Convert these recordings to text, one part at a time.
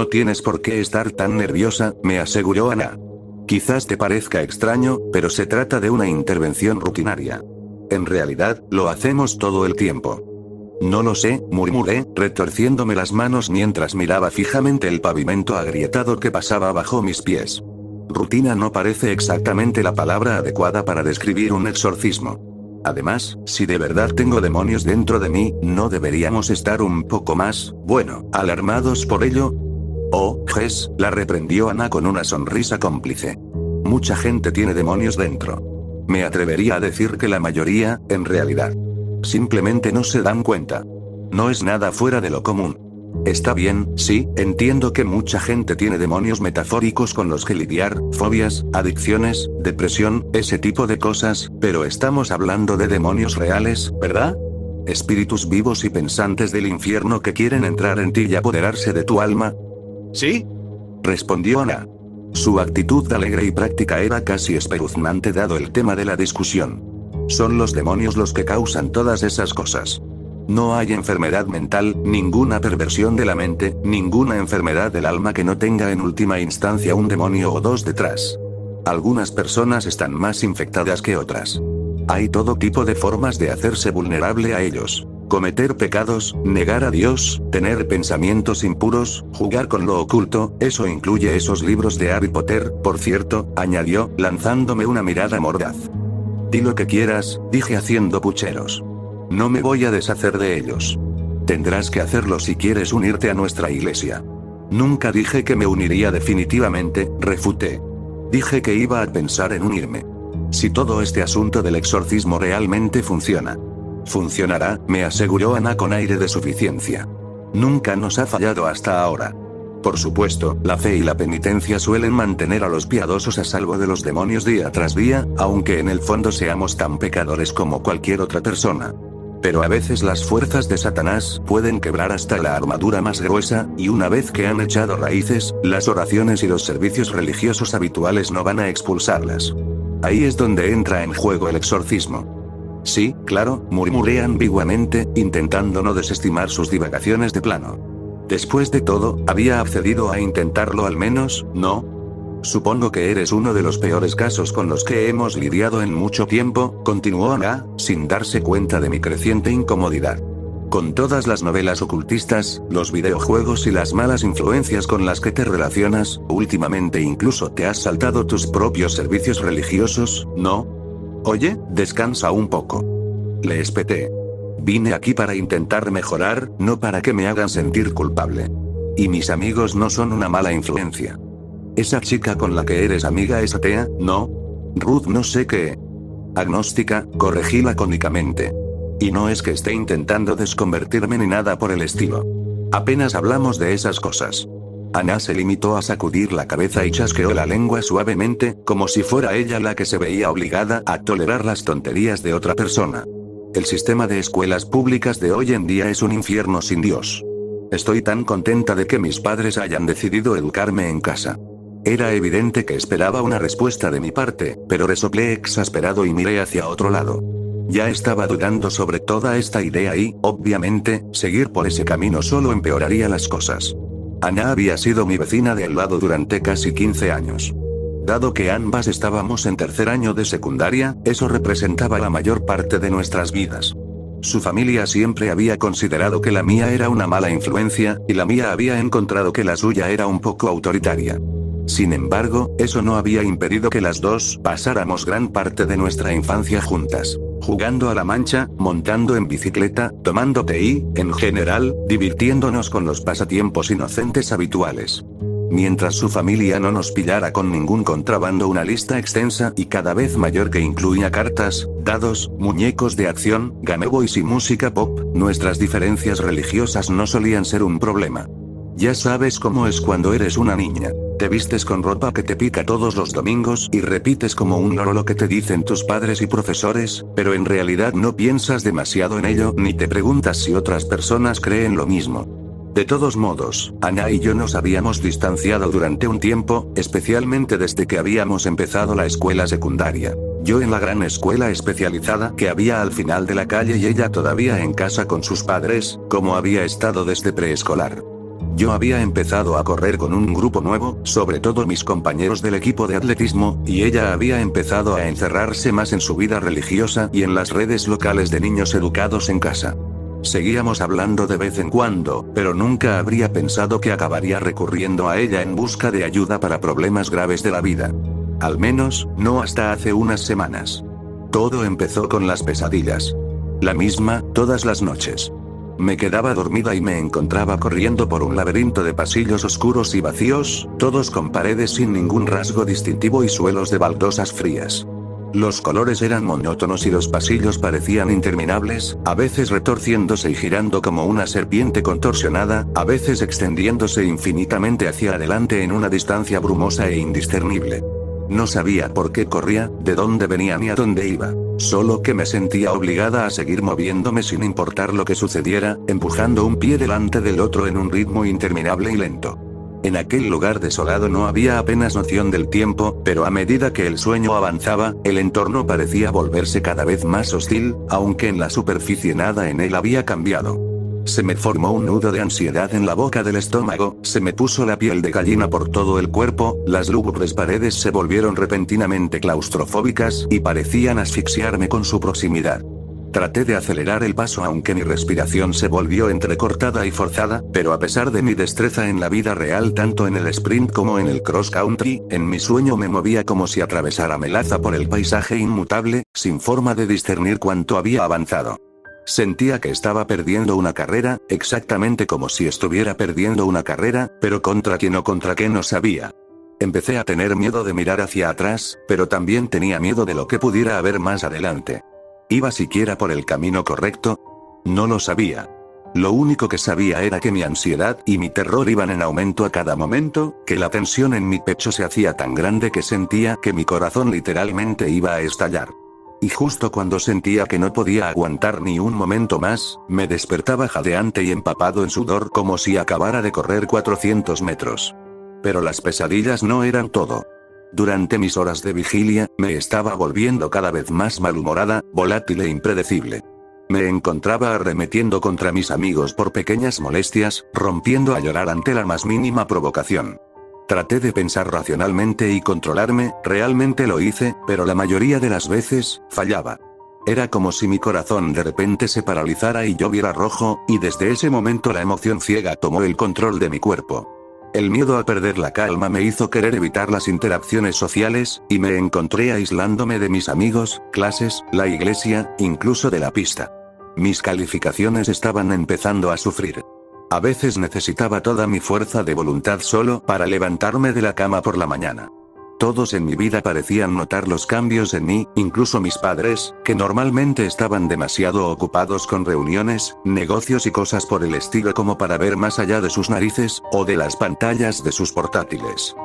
No tienes por qué estar tan nerviosa, me aseguró Ana. Quizás te parezca extraño, pero se trata de una intervención rutinaria. En realidad, lo hacemos todo el tiempo. No lo sé, murmuré, retorciéndome las manos mientras miraba fijamente el pavimento agrietado que pasaba bajo mis pies. Rutina no parece exactamente la palabra adecuada para describir un exorcismo. Además, si de verdad tengo demonios dentro de mí, ¿no deberíamos estar un poco más, bueno, alarmados por ello? Oh, Jess, la reprendió Ana con una sonrisa cómplice. Mucha gente tiene demonios dentro. Me atrevería a decir que la mayoría, en realidad. Simplemente no se dan cuenta. No es nada fuera de lo común. Está bien, sí, entiendo que mucha gente tiene demonios metafóricos con los que lidiar, fobias, adicciones, depresión, ese tipo de cosas, pero estamos hablando de demonios reales, ¿verdad? Espíritus vivos y pensantes del infierno que quieren entrar en ti y apoderarse de tu alma. ¿Sí? Respondió Ana. Su actitud alegre y práctica era casi espeluznante dado el tema de la discusión. Son los demonios los que causan todas esas cosas. No hay enfermedad mental, ninguna perversión de la mente, ninguna enfermedad del alma que no tenga en última instancia un demonio o dos detrás. Algunas personas están más infectadas que otras. Hay todo tipo de formas de hacerse vulnerable a ellos. Cometer pecados, negar a Dios, tener pensamientos impuros, jugar con lo oculto, eso incluye esos libros de Harry Potter, por cierto, añadió, lanzándome una mirada mordaz. Di lo que quieras, dije haciendo pucheros. No me voy a deshacer de ellos. Tendrás que hacerlo si quieres unirte a nuestra iglesia. Nunca dije que me uniría definitivamente, refuté. Dije que iba a pensar en unirme. Si todo este asunto del exorcismo realmente funciona. Funcionará, me aseguró Ana con aire de suficiencia. Nunca nos ha fallado hasta ahora. Por supuesto, la fe y la penitencia suelen mantener a los piadosos a salvo de los demonios día tras día, aunque en el fondo seamos tan pecadores como cualquier otra persona. Pero a veces las fuerzas de Satanás pueden quebrar hasta la armadura más gruesa, y una vez que han echado raíces, las oraciones y los servicios religiosos habituales no van a expulsarlas. Ahí es donde entra en juego el exorcismo. Sí, claro, murmuré ambiguamente, intentando no desestimar sus divagaciones de plano. Después de todo, había accedido a intentarlo al menos, ¿no? Supongo que eres uno de los peores casos con los que hemos lidiado en mucho tiempo, continuó Ana, sin darse cuenta de mi creciente incomodidad. Con todas las novelas ocultistas, los videojuegos y las malas influencias con las que te relacionas, últimamente incluso te has saltado tus propios servicios religiosos, ¿no? Oye, descansa un poco. Le espeté. Vine aquí para intentar mejorar, no para que me hagan sentir culpable. Y mis amigos no son una mala influencia. Esa chica con la que eres amiga es atea, ¿no? Ruth no sé qué. Agnóstica, corregí lacónicamente. Y no es que esté intentando desconvertirme ni nada por el estilo. Apenas hablamos de esas cosas. Ana se limitó a sacudir la cabeza y chasqueó la lengua suavemente, como si fuera ella la que se veía obligada a tolerar las tonterías de otra persona. El sistema de escuelas públicas de hoy en día es un infierno sin Dios. Estoy tan contenta de que mis padres hayan decidido educarme en casa. Era evidente que esperaba una respuesta de mi parte, pero resoplé exasperado y miré hacia otro lado. Ya estaba dudando sobre toda esta idea y, obviamente, seguir por ese camino solo empeoraría las cosas. Ana había sido mi vecina de al lado durante casi 15 años. Dado que ambas estábamos en tercer año de secundaria, eso representaba la mayor parte de nuestras vidas. Su familia siempre había considerado que la mía era una mala influencia, y la mía había encontrado que la suya era un poco autoritaria. Sin embargo, eso no había impedido que las dos pasáramos gran parte de nuestra infancia juntas. Jugando a la mancha, montando en bicicleta, tomando té y, en general, divirtiéndonos con los pasatiempos inocentes habituales. Mientras su familia no nos pillara con ningún contrabando, una lista extensa y cada vez mayor que incluía cartas, dados, muñecos de acción, Game Boys y música pop, nuestras diferencias religiosas no solían ser un problema. Ya sabes cómo es cuando eres una niña. Te vistes con ropa que te pica todos los domingos y repites como un loro lo que te dicen tus padres y profesores, pero en realidad no piensas demasiado en ello ni te preguntas si otras personas creen lo mismo. De todos modos, Ana y yo nos habíamos distanciado durante un tiempo, especialmente desde que habíamos empezado la escuela secundaria. Yo en la gran escuela especializada que había al final de la calle y ella todavía en casa con sus padres, como había estado desde preescolar. Yo había empezado a correr con un grupo nuevo, sobre todo mis compañeros del equipo de atletismo, y ella había empezado a encerrarse más en su vida religiosa y en las redes locales de niños educados en casa. Seguíamos hablando de vez en cuando, pero nunca habría pensado que acabaría recurriendo a ella en busca de ayuda para problemas graves de la vida. Al menos, no hasta hace unas semanas. Todo empezó con las pesadillas. La misma, todas las noches. Me quedaba dormida y me encontraba corriendo por un laberinto de pasillos oscuros y vacíos, todos con paredes sin ningún rasgo distintivo y suelos de baldosas frías. Los colores eran monótonos y los pasillos parecían interminables, a veces retorciéndose y girando como una serpiente contorsionada, a veces extendiéndose infinitamente hacia adelante en una distancia brumosa e indiscernible. No sabía por qué corría, de dónde venía ni a dónde iba. Solo que me sentía obligada a seguir moviéndome sin importar lo que sucediera, empujando un pie delante del otro en un ritmo interminable y lento. En aquel lugar desolado no había apenas noción del tiempo, pero a medida que el sueño avanzaba, el entorno parecía volverse cada vez más hostil, aunque en la superficie nada en él había cambiado. Se me formó un nudo de ansiedad en la boca del estómago, se me puso la piel de gallina por todo el cuerpo, las lúgubres paredes se volvieron repentinamente claustrofóbicas y parecían asfixiarme con su proximidad. Traté de acelerar el paso aunque mi respiración se volvió entrecortada y forzada, pero a pesar de mi destreza en la vida real tanto en el sprint como en el cross country, en mi sueño me movía como si atravesara melaza por el paisaje inmutable, sin forma de discernir cuánto había avanzado. Sentía que estaba perdiendo una carrera, exactamente como si estuviera perdiendo una carrera, pero contra quién o contra qué no sabía. Empecé a tener miedo de mirar hacia atrás, pero también tenía miedo de lo que pudiera haber más adelante. ¿Iba siquiera por el camino correcto? No lo sabía. Lo único que sabía era que mi ansiedad y mi terror iban en aumento a cada momento, que la tensión en mi pecho se hacía tan grande que sentía que mi corazón literalmente iba a estallar. Y justo cuando sentía que no podía aguantar ni un momento más, me despertaba jadeante y empapado en sudor como si acabara de correr 400 metros. Pero las pesadillas no eran todo. Durante mis horas de vigilia, me estaba volviendo cada vez más malhumorada, volátil e impredecible. Me encontraba arremetiendo contra mis amigos por pequeñas molestias, rompiendo a llorar ante la más mínima provocación. Traté de pensar racionalmente y controlarme, realmente lo hice, pero la mayoría de las veces, fallaba. Era como si mi corazón de repente se paralizara y yo viera rojo, y desde ese momento la emoción ciega tomó el control de mi cuerpo. El miedo a perder la calma me hizo querer evitar las interacciones sociales, y me encontré aislándome de mis amigos, clases, la iglesia, incluso de la pista. Mis calificaciones estaban empezando a sufrir. A veces necesitaba toda mi fuerza de voluntad solo para levantarme de la cama por la mañana. Todos en mi vida parecían notar los cambios en mí, incluso mis padres, que normalmente estaban demasiado ocupados con reuniones, negocios y cosas por el estilo como para ver más allá de sus narices, o de las pantallas de sus portátiles.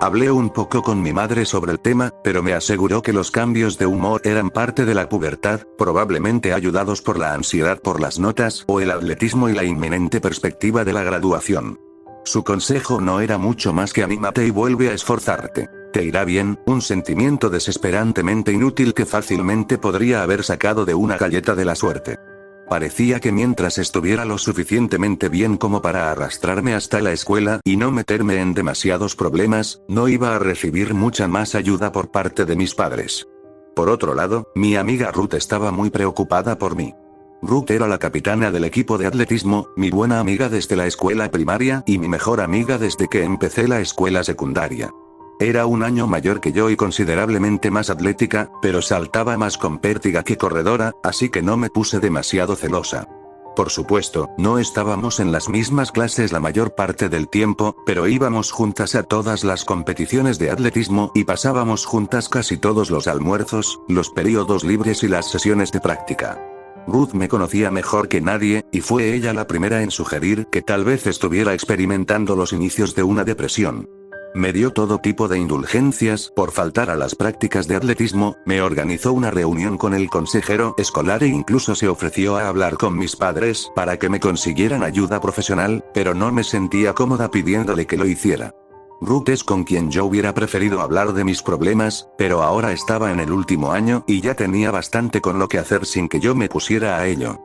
Hablé un poco con mi madre sobre el tema, pero me aseguró que los cambios de humor eran parte de la pubertad, probablemente ayudados por la ansiedad por las notas o el atletismo y la inminente perspectiva de la graduación. Su consejo no era mucho más que anímate y vuelve a esforzarte. Te irá bien, un sentimiento desesperantemente inútil que fácilmente podría haber sacado de una galleta de la suerte. Parecía que mientras estuviera lo suficientemente bien como para arrastrarme hasta la escuela y no meterme en demasiados problemas, no iba a recibir mucha más ayuda por parte de mis padres. Por otro lado, mi amiga Ruth estaba muy preocupada por mí. Ruth era la capitana del equipo de atletismo, mi buena amiga desde la escuela primaria y mi mejor amiga desde que empecé la escuela secundaria. Era un año mayor que yo y considerablemente más atlética, pero saltaba más con pértiga que corredora, así que no me puse demasiado celosa. Por supuesto, no estábamos en las mismas clases la mayor parte del tiempo, pero íbamos juntas a todas las competiciones de atletismo y pasábamos juntas casi todos los almuerzos, los periodos libres y las sesiones de práctica. Ruth me conocía mejor que nadie, y fue ella la primera en sugerir que tal vez estuviera experimentando los inicios de una depresión. Me dio todo tipo de indulgencias por faltar a las prácticas de atletismo, me organizó una reunión con el consejero escolar e incluso se ofreció a hablar con mis padres para que me consiguieran ayuda profesional, pero no me sentía cómoda pidiéndole que lo hiciera. Ruth es con quien yo hubiera preferido hablar de mis problemas, pero ahora estaba en el último año y ya tenía bastante con lo que hacer sin que yo me pusiera a ello.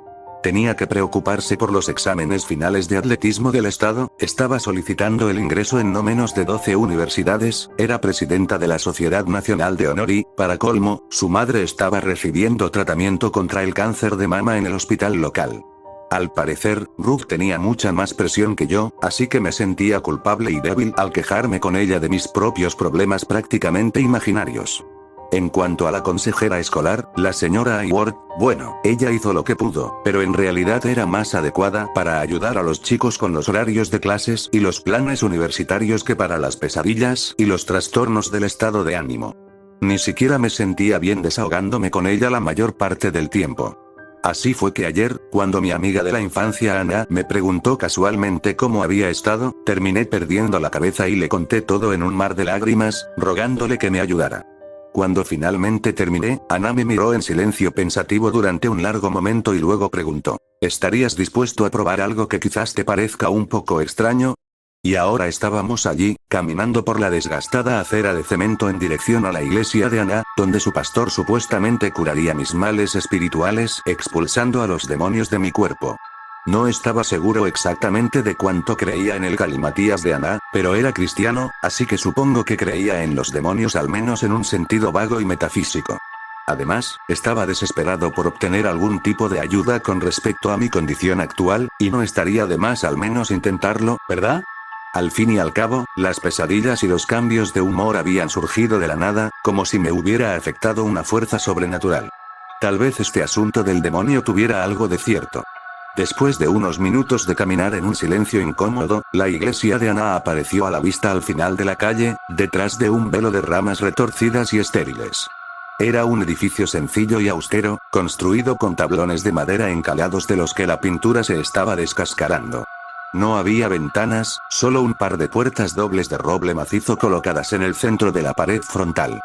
Tenía que preocuparse por los exámenes finales de atletismo del estado, estaba solicitando el ingreso en no menos de 12 universidades, era presidenta de la Sociedad Nacional de Honor y, para colmo, su madre estaba recibiendo tratamiento contra el cáncer de mama en el hospital local. Al parecer, Ruth tenía mucha más presión que yo, así que me sentía culpable y débil al quejarme con ella de mis propios problemas prácticamente imaginarios. En cuanto a la consejera escolar, la señora Hayward, bueno, ella hizo lo que pudo, pero en realidad era más adecuada para ayudar a los chicos con los horarios de clases y los planes universitarios que para las pesadillas y los trastornos del estado de ánimo. Ni siquiera me sentía bien desahogándome con ella la mayor parte del tiempo. Así fue que ayer, cuando mi amiga de la infancia Ana me preguntó casualmente cómo había estado, terminé perdiendo la cabeza y le conté todo en un mar de lágrimas, rogándole que me ayudara. Cuando finalmente terminé, Ana me miró en silencio pensativo durante un largo momento y luego preguntó, ¿estarías dispuesto a probar algo que quizás te parezca un poco extraño? Y ahora estábamos allí, caminando por la desgastada acera de cemento en dirección a la iglesia de Ana, donde su pastor supuestamente curaría mis males espirituales, expulsando a los demonios de mi cuerpo. No estaba seguro exactamente de cuánto creía en el galimatías de Ana, pero era cristiano, así que supongo que creía en los demonios al menos en un sentido vago y metafísico. Además, estaba desesperado por obtener algún tipo de ayuda con respecto a mi condición actual, y no estaría de más al menos intentarlo, ¿verdad? Al fin y al cabo, las pesadillas y los cambios de humor habían surgido de la nada, como si me hubiera afectado una fuerza sobrenatural. Tal vez este asunto del demonio tuviera algo de cierto. Después de unos minutos de caminar en un silencio incómodo, la iglesia de Ana apareció a la vista al final de la calle, detrás de un velo de ramas retorcidas y estériles. Era un edificio sencillo y austero, construido con tablones de madera encalados de los que la pintura se estaba descascarando. No había ventanas, solo un par de puertas dobles de roble macizo colocadas en el centro de la pared frontal.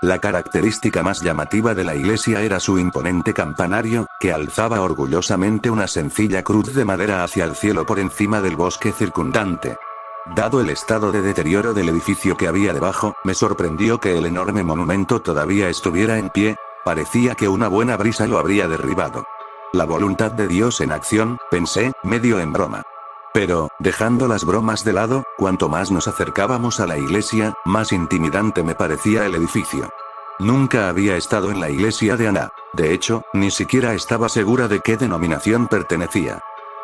La característica más llamativa de la iglesia era su imponente campanario, que alzaba orgullosamente una sencilla cruz de madera hacia el cielo por encima del bosque circundante. Dado el estado de deterioro del edificio que había debajo, me sorprendió que el enorme monumento todavía estuviera en pie, parecía que una buena brisa lo habría derribado. La voluntad de Dios en acción, pensé, medio en broma. Pero, dejando las bromas de lado, cuanto más nos acercábamos a la iglesia, más intimidante me parecía el edificio. Nunca había estado en la iglesia de Ana. De hecho, ni siquiera estaba segura de qué denominación pertenecía.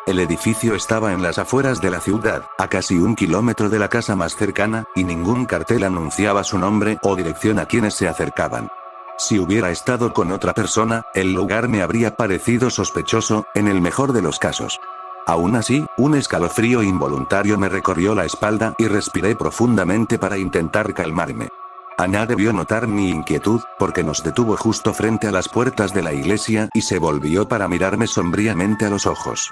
El edificio estaba en las afueras de la ciudad, a casi 1 kilómetro de la casa más cercana, y ningún cartel anunciaba su nombre o dirección a quienes se acercaban. Si hubiera estado con otra persona, el lugar me habría parecido sospechoso, en el mejor de los casos. Aún así, un escalofrío involuntario me recorrió la espalda y respiré profundamente para intentar calmarme. Ana debió notar mi inquietud, porque nos detuvo justo frente a las puertas de la iglesia y se volvió para mirarme sombríamente a los ojos.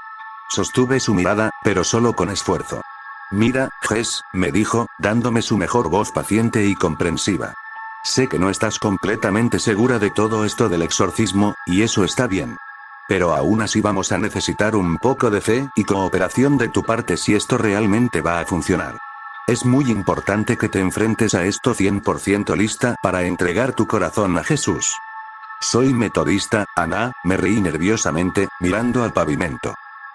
Sostuve su mirada, pero solo con esfuerzo. Mira, Jess, me dijo, dándome su mejor voz paciente y comprensiva. Sé que no estás completamente segura de todo esto del exorcismo, y eso está bien. Pero aún así vamos a necesitar un poco de fe y cooperación de tu parte si esto realmente va a funcionar. Es muy importante que te enfrentes a esto 100% lista para entregar tu corazón a Jesús. Soy metodista, Ana, me reí nerviosamente, mirando al pavimento.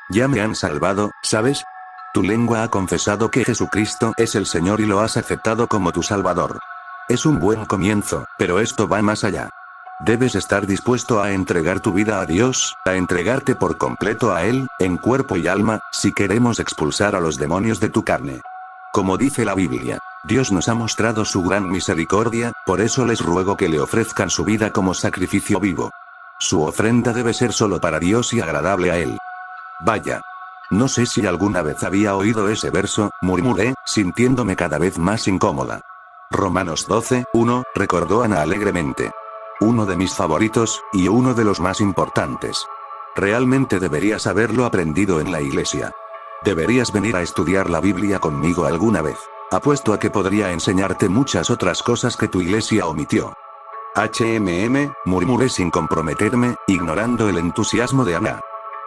Ya me han salvado, ¿sabes? Tu lengua ha confesado que Jesucristo es el Señor y lo has aceptado como tu Salvador. Es un buen comienzo, pero esto va más allá. Debes estar dispuesto a entregar tu vida a Dios, a entregarte por completo a Él, en cuerpo y alma, si queremos expulsar a los demonios de tu carne. Como dice la Biblia, Dios nos ha mostrado su gran misericordia, por eso les ruego que le ofrezcan su vida como sacrificio vivo. Su ofrenda debe ser solo para Dios y agradable a Él. Vaya. No sé si alguna vez había oído ese verso, murmuré, sintiéndome cada vez más incómoda. Romanos 12:1, recordó Ana alegremente. Uno de mis favoritos, y uno de los más importantes. Realmente deberías haberlo aprendido en la iglesia. Deberías venir a estudiar la Biblia conmigo alguna vez. Apuesto a que podría enseñarte muchas otras cosas que tu iglesia omitió. Murmuré sin comprometerme, ignorando el entusiasmo de Ana.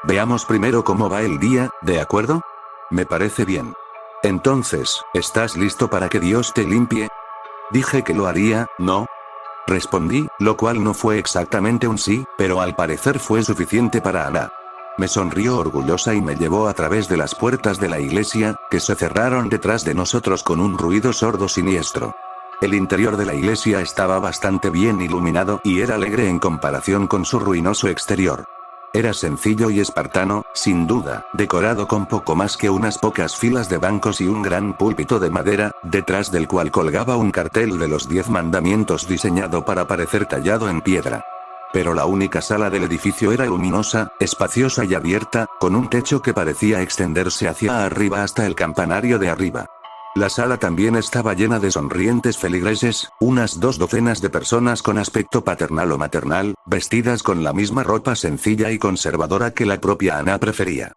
Veamos primero cómo va el día, ¿de acuerdo? Me parece bien. Entonces, ¿estás listo para que Dios te limpie? Dije que lo haría, ¿no? Respondí, lo cual no fue exactamente un sí, pero al parecer fue suficiente para Ana. Me sonrió orgullosa y me llevó a través de las puertas de la iglesia, que se cerraron detrás de nosotros con un ruido sordo siniestro. El interior de la iglesia estaba bastante bien iluminado y era alegre en comparación con su ruinoso exterior. Era sencillo y espartano, sin duda, decorado con poco más que unas pocas filas de bancos y un gran púlpito de madera, detrás del cual colgaba un cartel de los 10 mandamientos diseñado para parecer tallado en piedra. Pero la única sala del edificio era luminosa, espaciosa y abierta, con un techo que parecía extenderse hacia arriba hasta el campanario de arriba. La sala también estaba llena de sonrientes feligreses, unas 2 docenas de personas con aspecto paternal o maternal, vestidas con la misma ropa sencilla y conservadora que la propia Ana prefería.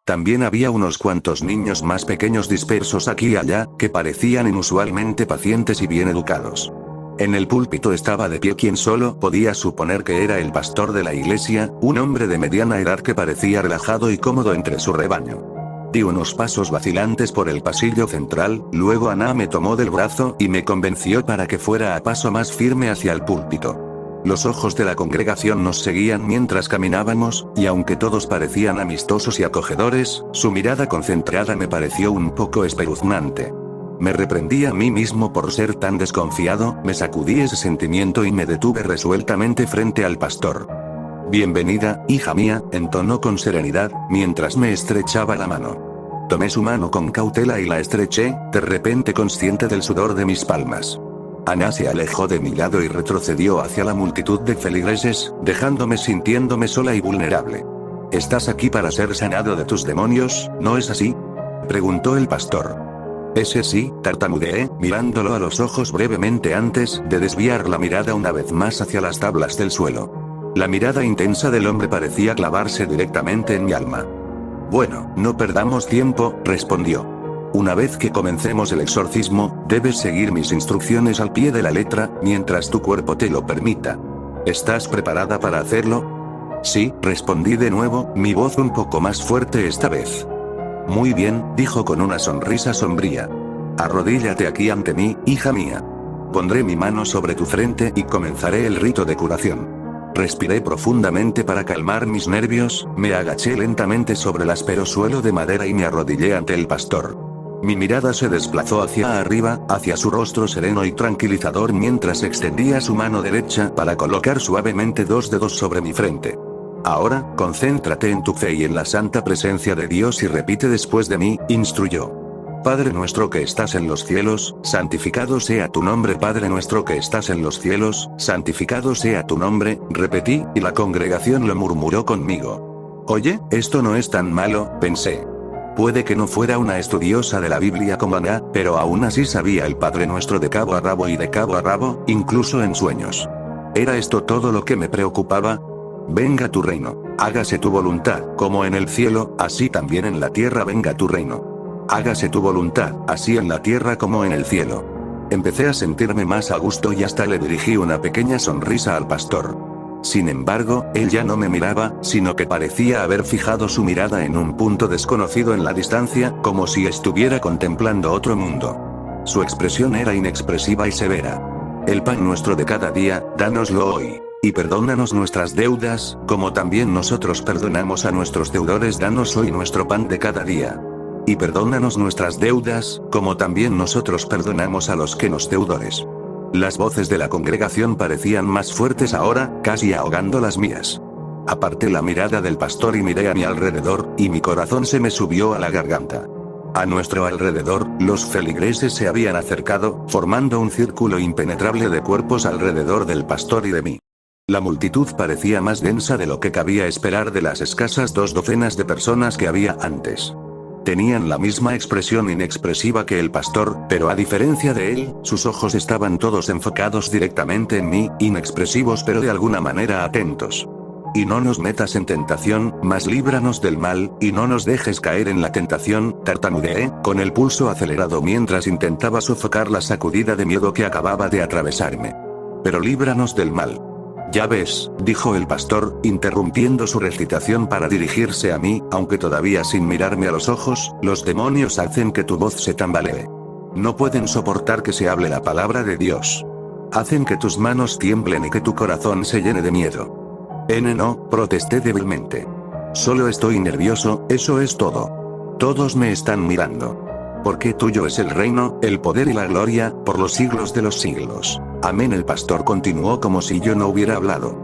También había unos cuantos niños más pequeños dispersos aquí y allá, que parecían inusualmente pacientes y bien educados. En el púlpito estaba de pie quien solo podía suponer que era el pastor de la iglesia, un hombre de mediana edad que parecía relajado y cómodo entre su rebaño. Di unos pasos vacilantes por el pasillo central, luego Ana me tomó del brazo y me convenció para que fuera a paso más firme hacia el púlpito. Los ojos de la congregación nos seguían mientras caminábamos, y aunque todos parecían amistosos y acogedores, su mirada concentrada me pareció un poco espeluznante. Me reprendí a mí mismo por ser tan desconfiado, me sacudí ese sentimiento y me detuve resueltamente frente al pastor. «Bienvenida, hija mía», entonó con serenidad, mientras me estrechaba la mano. Tomé su mano con cautela y la estreché, de repente consciente del sudor de mis palmas. Ana se alejó de mi lado y retrocedió hacia la multitud de feligreses, dejándome sintiéndome sola y vulnerable. «¿Estás aquí para ser sanado de tus demonios, no es así?», preguntó el pastor. «Ese sí», tartamudeé, mirándolo a los ojos brevemente antes de desviar la mirada una vez más hacia las tablas del suelo. La mirada intensa del hombre parecía clavarse directamente en mi alma. «Bueno, no perdamos tiempo», respondió. «Una vez que comencemos el exorcismo, debes seguir mis instrucciones al pie de la letra, mientras tu cuerpo te lo permita. ¿Estás preparada para hacerlo?». «Sí», respondí de nuevo, mi voz un poco más fuerte esta vez. «Muy bien», dijo con una sonrisa sombría. «Arrodíllate aquí ante mí, hija mía. Pondré mi mano sobre tu frente y comenzaré el rito de curación». Respiré profundamente para calmar mis nervios, me agaché lentamente sobre el áspero suelo de madera y me arrodillé ante el pastor. Mi mirada se desplazó hacia arriba, hacia su rostro sereno y tranquilizador mientras extendía su mano derecha para colocar suavemente 2 dedos sobre mi frente. «Ahora, concéntrate en tu fe y en la santa presencia de Dios y repite después de mí», instruyó. «Padre nuestro que estás en los cielos, santificado sea tu nombre. Padre nuestro que estás en los cielos, santificado sea tu nombre», repetí, y la congregación lo murmuró conmigo. «Oye, esto no es tan malo», pensé. Puede que no fuera una estudiosa de la Biblia como Ana, pero aún así sabía el Padre Nuestro de cabo a rabo y de cabo a rabo, incluso en sueños. ¿Era esto todo lo que me preocupaba? «Venga tu reino. Hágase tu voluntad, como en el cielo, así también en la tierra. Venga tu reino. Hágase tu voluntad, así en la tierra como en el cielo». Empecé a sentirme más a gusto y hasta le dirigí una pequeña sonrisa al pastor. Sin embargo, él ya no me miraba, sino que parecía haber fijado su mirada en un punto desconocido en la distancia, como si estuviera contemplando otro mundo. Su expresión era inexpresiva y severa. «El pan nuestro de cada día, dánoslo hoy. Y perdónanos nuestras deudas, como también nosotros perdonamos a nuestros deudores. Danos hoy nuestro pan de cada día. Y perdónanos nuestras deudas, como también nosotros perdonamos a los que nos deudores». Las voces de la congregación parecían más fuertes ahora, casi ahogando las mías. Aparté la mirada del pastor y miré a mi alrededor, y mi corazón se me subió a la garganta. A nuestro alrededor, los feligreses se habían acercado, formando un círculo impenetrable de cuerpos alrededor del pastor y de mí. La multitud parecía más densa de lo que cabía esperar de las escasas 2 docenas de personas que había antes. Tenían la misma expresión inexpresiva que el pastor, pero a diferencia de él, sus ojos estaban todos enfocados directamente en mí, inexpresivos pero de alguna manera atentos. «Y no nos metas en tentación, mas líbranos del mal, y no nos dejes caer en la tentación», tartamudeé, con el pulso acelerado mientras intentaba sofocar la sacudida de miedo que acababa de atravesarme. «Pero líbranos del mal». «Ya ves», dijo el pastor, interrumpiendo su recitación para dirigirse a mí, aunque todavía sin mirarme a los ojos, «los demonios hacen que tu voz se tambalee. No pueden soportar que se hable la palabra de Dios. Hacen que tus manos tiemblen y que tu corazón se llene de miedo». «No», protesté débilmente. Solo estoy nervioso, eso es todo. Todos me están mirando. Porque tuyo es el reino, el poder y la gloria, por los siglos de los siglos. Amén. El pastor continuó como si yo no hubiera hablado.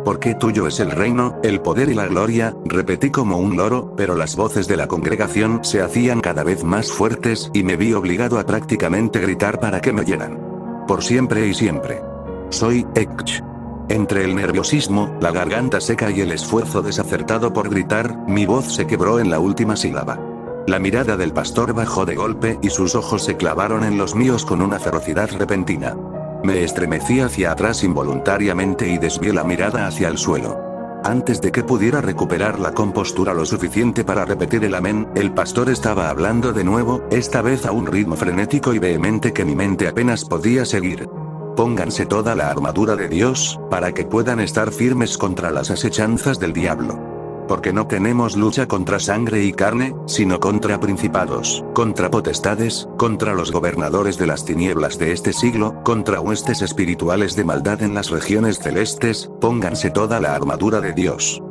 Porque tuyo es el reino, el poder y la gloria, repetí como un loro, pero las voces de la congregación se hacían cada vez más fuertes y me vi obligado a prácticamente gritar para que me oyeran. Por siempre y siempre. Soy Ekch. Entre el nerviosismo, la garganta seca y el esfuerzo desacertado por gritar, mi voz se quebró en la última sílaba. La mirada del pastor bajó de golpe y sus ojos se clavaron en los míos con una ferocidad repentina. Me estremecí hacia atrás involuntariamente y desvié la mirada hacia el suelo. Antes de que pudiera recuperar la compostura lo suficiente para repetir el amén, el pastor estaba hablando de nuevo, esta vez a un ritmo frenético y vehemente que mi mente apenas podía seguir. Pónganse toda la armadura de Dios, para que puedan estar firmes contra las asechanzas del diablo. Porque no tenemos lucha contra sangre y carne, sino contra principados, contra potestades, contra los gobernadores de las tinieblas de este siglo, contra huestes espirituales de maldad en las regiones celestes. Pónganse toda la armadura de Dios.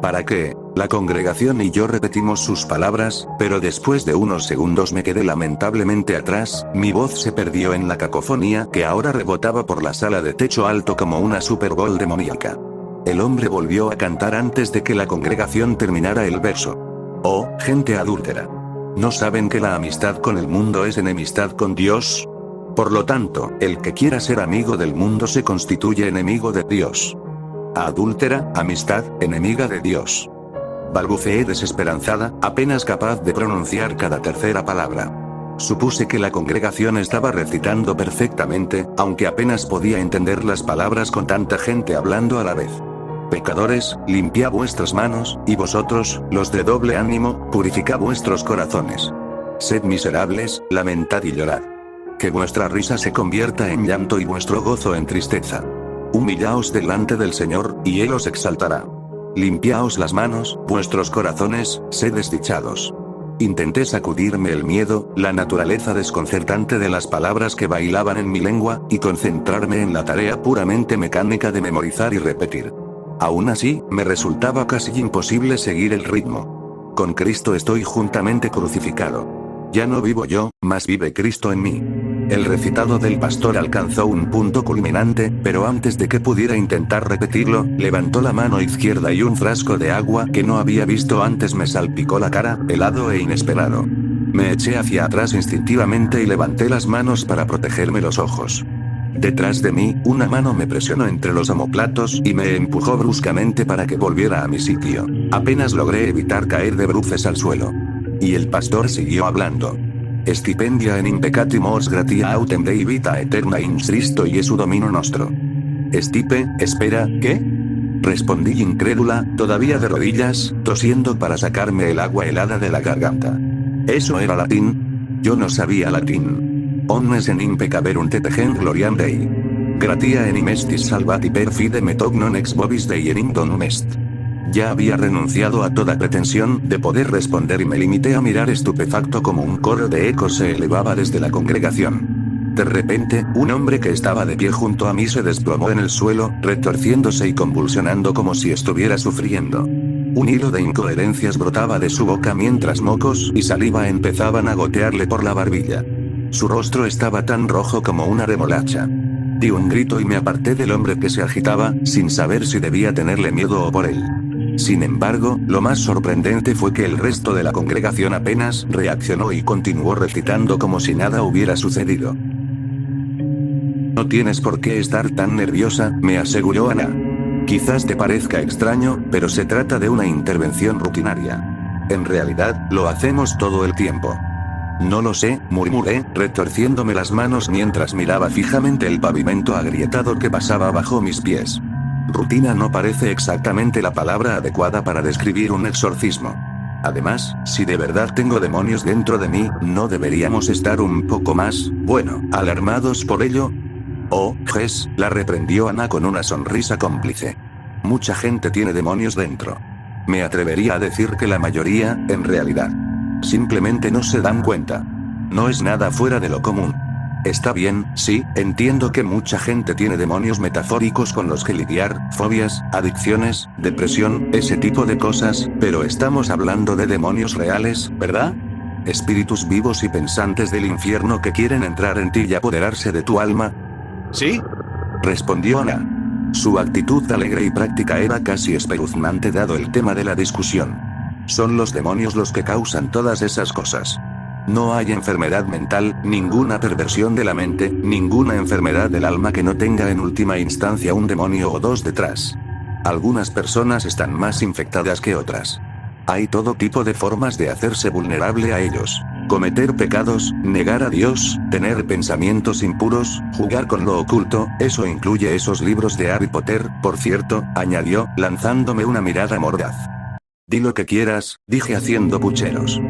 ¿Para qué? La congregación y yo repetimos sus palabras, pero después de unos segundos me quedé lamentablemente atrás, mi voz se perdió en la cacofonía que ahora rebotaba por la sala de techo alto como una Super Bowl demoníaca. El hombre volvió a cantar antes de que la congregación terminara el verso. Oh, gente adúltera. ¿No saben que la amistad con el mundo es enemistad con Dios? Por lo tanto, el que quiera ser amigo del mundo se constituye enemigo de Dios. Adúltera, amistad, enemiga de Dios. Balbuceé desesperanzada, apenas capaz de pronunciar cada tercera palabra. Supuse que la congregación estaba recitando perfectamente, aunque apenas podía entender las palabras con tanta gente hablando a la vez. Pecadores, limpiad vuestras manos, y vosotros, los de doble ánimo, purificad vuestros corazones. Sed miserables, lamentad y llorad. Que vuestra risa se convierta en llanto y vuestro gozo en tristeza. Humillaos delante del Señor, y Él os exaltará. Limpiaos las manos, vuestros corazones, sed desdichados. Intenté sacudirme el miedo, la naturaleza desconcertante de las palabras que bailaban en mi lengua, y concentrarme en la tarea puramente mecánica de memorizar y repetir. Aún así, me resultaba casi imposible seguir el ritmo. Con Cristo estoy juntamente crucificado. Ya no vivo yo, mas vive Cristo en mí. El recitado del pastor alcanzó un punto culminante, pero antes de que pudiera intentar repetirlo, levantó la mano izquierda y un frasco de agua que no había visto antes me salpicó la cara, helado e inesperado. Me eché hacia atrás instintivamente y levanté las manos para protegerme los ojos. Detrás de mí, una mano me presionó entre los omoplatos y me empujó bruscamente para que volviera a mi sitio. Apenas logré evitar caer de bruces al suelo. Y el pastor siguió hablando. Stipendia en impecati mors gratia autem Dei vita eterna in Cristo Jesu Domino nostro. Stipe, espera, ¿qué? Respondí incrédula, todavía de rodillas, tosiendo para sacarme el agua helada de la garganta. ¿Eso era latín? Yo no sabía latín. Omnes en impecaverum tetegen gloriam Dei. Gratia enim estis salvati per fide metognon ex vobis Dei enim donum est. Ya había renunciado a toda pretensión de poder responder y me limité a mirar estupefacto como un coro de ecos se elevaba desde la congregación. De repente, un hombre que estaba de pie junto a mí se desplomó en el suelo, retorciéndose y convulsionando como si estuviera sufriendo. Un hilo de incoherencias brotaba de su boca mientras mocos y saliva empezaban a gotearle por la barbilla. Su rostro estaba tan rojo como una remolacha. Di un grito y me aparté del hombre que se agitaba, sin saber si debía tenerle miedo o por él. Sin embargo, lo más sorprendente fue que el resto de la congregación apenas reaccionó y continuó recitando como si nada hubiera sucedido. No tienes por qué estar tan nerviosa, me aseguró Ana. Quizás te parezca extraño, pero se trata de una intervención rutinaria. En realidad, lo hacemos todo el tiempo. No lo sé, murmuré, retorciéndome las manos mientras miraba fijamente el pavimento agrietado que pasaba bajo mis pies. Rutina no parece exactamente la palabra adecuada para describir un exorcismo. Además, si de verdad tengo demonios dentro de mí, ¿no deberíamos estar un poco más, alarmados por ello? Oh, Jess, la reprendió Ana con una sonrisa cómplice. Mucha gente tiene demonios dentro. Me atrevería a decir que la mayoría, en realidad. Simplemente no se dan cuenta. No es nada fuera de lo común. Está bien, sí, entiendo que mucha gente tiene demonios metafóricos con los que lidiar, fobias, adicciones, depresión, ese tipo de cosas, pero estamos hablando de demonios reales, ¿verdad? Espíritus vivos y pensantes del infierno que quieren entrar en ti y apoderarse de tu alma. ¿Sí? Respondió Ana. Su actitud alegre y práctica era casi espeluznante dado el tema de la discusión. Son los demonios los que causan todas esas cosas. No hay enfermedad mental, ninguna perversión de la mente, ninguna enfermedad del alma que no tenga en última instancia un demonio o dos detrás. Algunas personas están más infectadas que otras. Hay todo tipo de formas de hacerse vulnerable a ellos. Cometer pecados, negar a Dios, tener pensamientos impuros, jugar con lo oculto, eso incluye esos libros de Harry Potter, por cierto, añadió, lanzándome una mirada mordaz. Di lo que quieras, dije haciendo pucheros.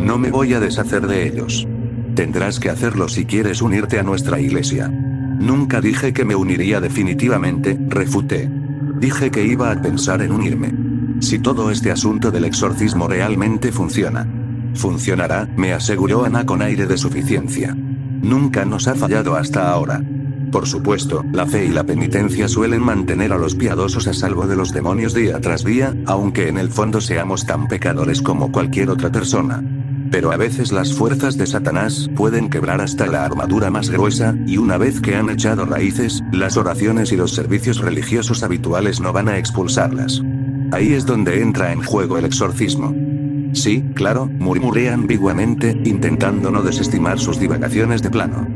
No me voy a deshacer de ellos. Tendrás que hacerlo si quieres unirte a nuestra iglesia. Nunca dije que me uniría definitivamente, refuté. Dije que iba a pensar en unirme. Si todo este asunto del exorcismo realmente funciona. Funcionará, me aseguró Ana con aire de suficiencia. Nunca nos ha fallado hasta ahora. Por supuesto, la fe y la penitencia suelen mantener a los piadosos a salvo de los demonios día tras día, aunque en el fondo seamos tan pecadores como cualquier otra persona. Pero a veces las fuerzas de Satanás pueden quebrar hasta la armadura más gruesa, y una vez que han echado raíces, las oraciones y los servicios religiosos habituales no van a expulsarlas. Ahí es donde entra en juego el exorcismo. Sí, claro, murmuré ambiguamente, intentando no desestimar sus divagaciones de plano.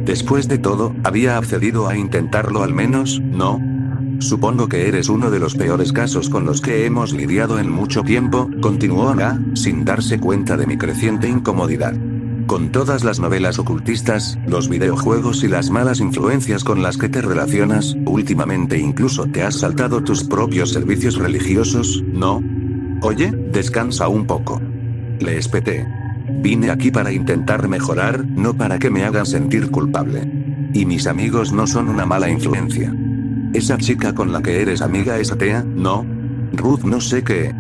Después de todo, había accedido a intentarlo al menos, ¿no? Supongo que eres uno de los peores casos con los que hemos lidiado en mucho tiempo, continuó Ana, sin darse cuenta de mi creciente incomodidad. Con todas las novelas ocultistas, los videojuegos y las malas influencias con las que te relacionas, últimamente incluso te has saltado tus propios servicios religiosos, ¿no? Oye, descansa un poco. Le espeté. Vine aquí para intentar mejorar, no para que me hagan sentir culpable. Y mis amigos no son una mala influencia. Esa chica con la que eres amiga es atea, ¿no? Ruth no sé qué.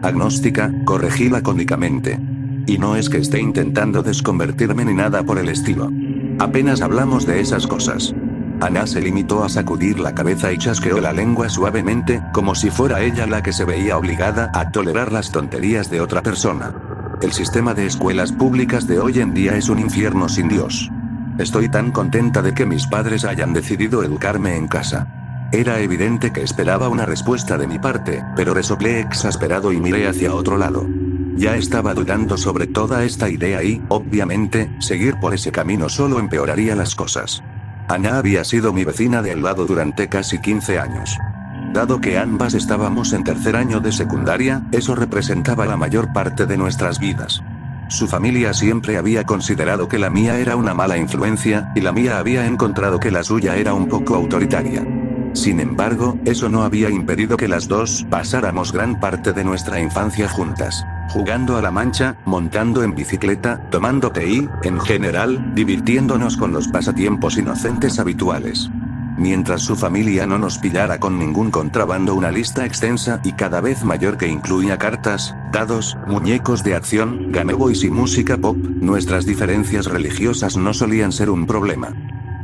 Agnóstica, corregí lacónicamente. Y no es que esté intentando desconvertirme ni nada por el estilo. Apenas hablamos de esas cosas. Ana se limitó a sacudir la cabeza y chasqueó la lengua suavemente, como si fuera ella la que se veía obligada a tolerar las tonterías de otra persona. El sistema de escuelas públicas de hoy en día es un infierno sin Dios. Estoy tan contenta de que mis padres hayan decidido educarme en casa. Era evidente que esperaba una respuesta de mi parte, pero resoplé exasperado y miré hacia otro lado. Ya estaba dudando sobre toda esta idea y, obviamente, seguir por ese camino solo empeoraría las cosas. Ana había sido mi vecina de al lado durante casi 15 años. Dado que ambas estábamos en tercer año de secundaria, eso representaba la mayor parte de nuestras vidas. Su familia siempre había considerado que la mía era una mala influencia, y la mía había encontrado que la suya era un poco autoritaria. Sin embargo, eso no había impedido que las dos pasáramos gran parte de nuestra infancia juntas. Jugando a la mancha, montando en bicicleta, tomando té y, en general, divirtiéndonos con los pasatiempos inocentes habituales. Mientras su familia no nos pillara con ningún contrabando, una lista extensa y cada vez mayor que incluía cartas, dados, muñecos de acción, Game Boys y música pop, nuestras diferencias religiosas no solían ser un problema.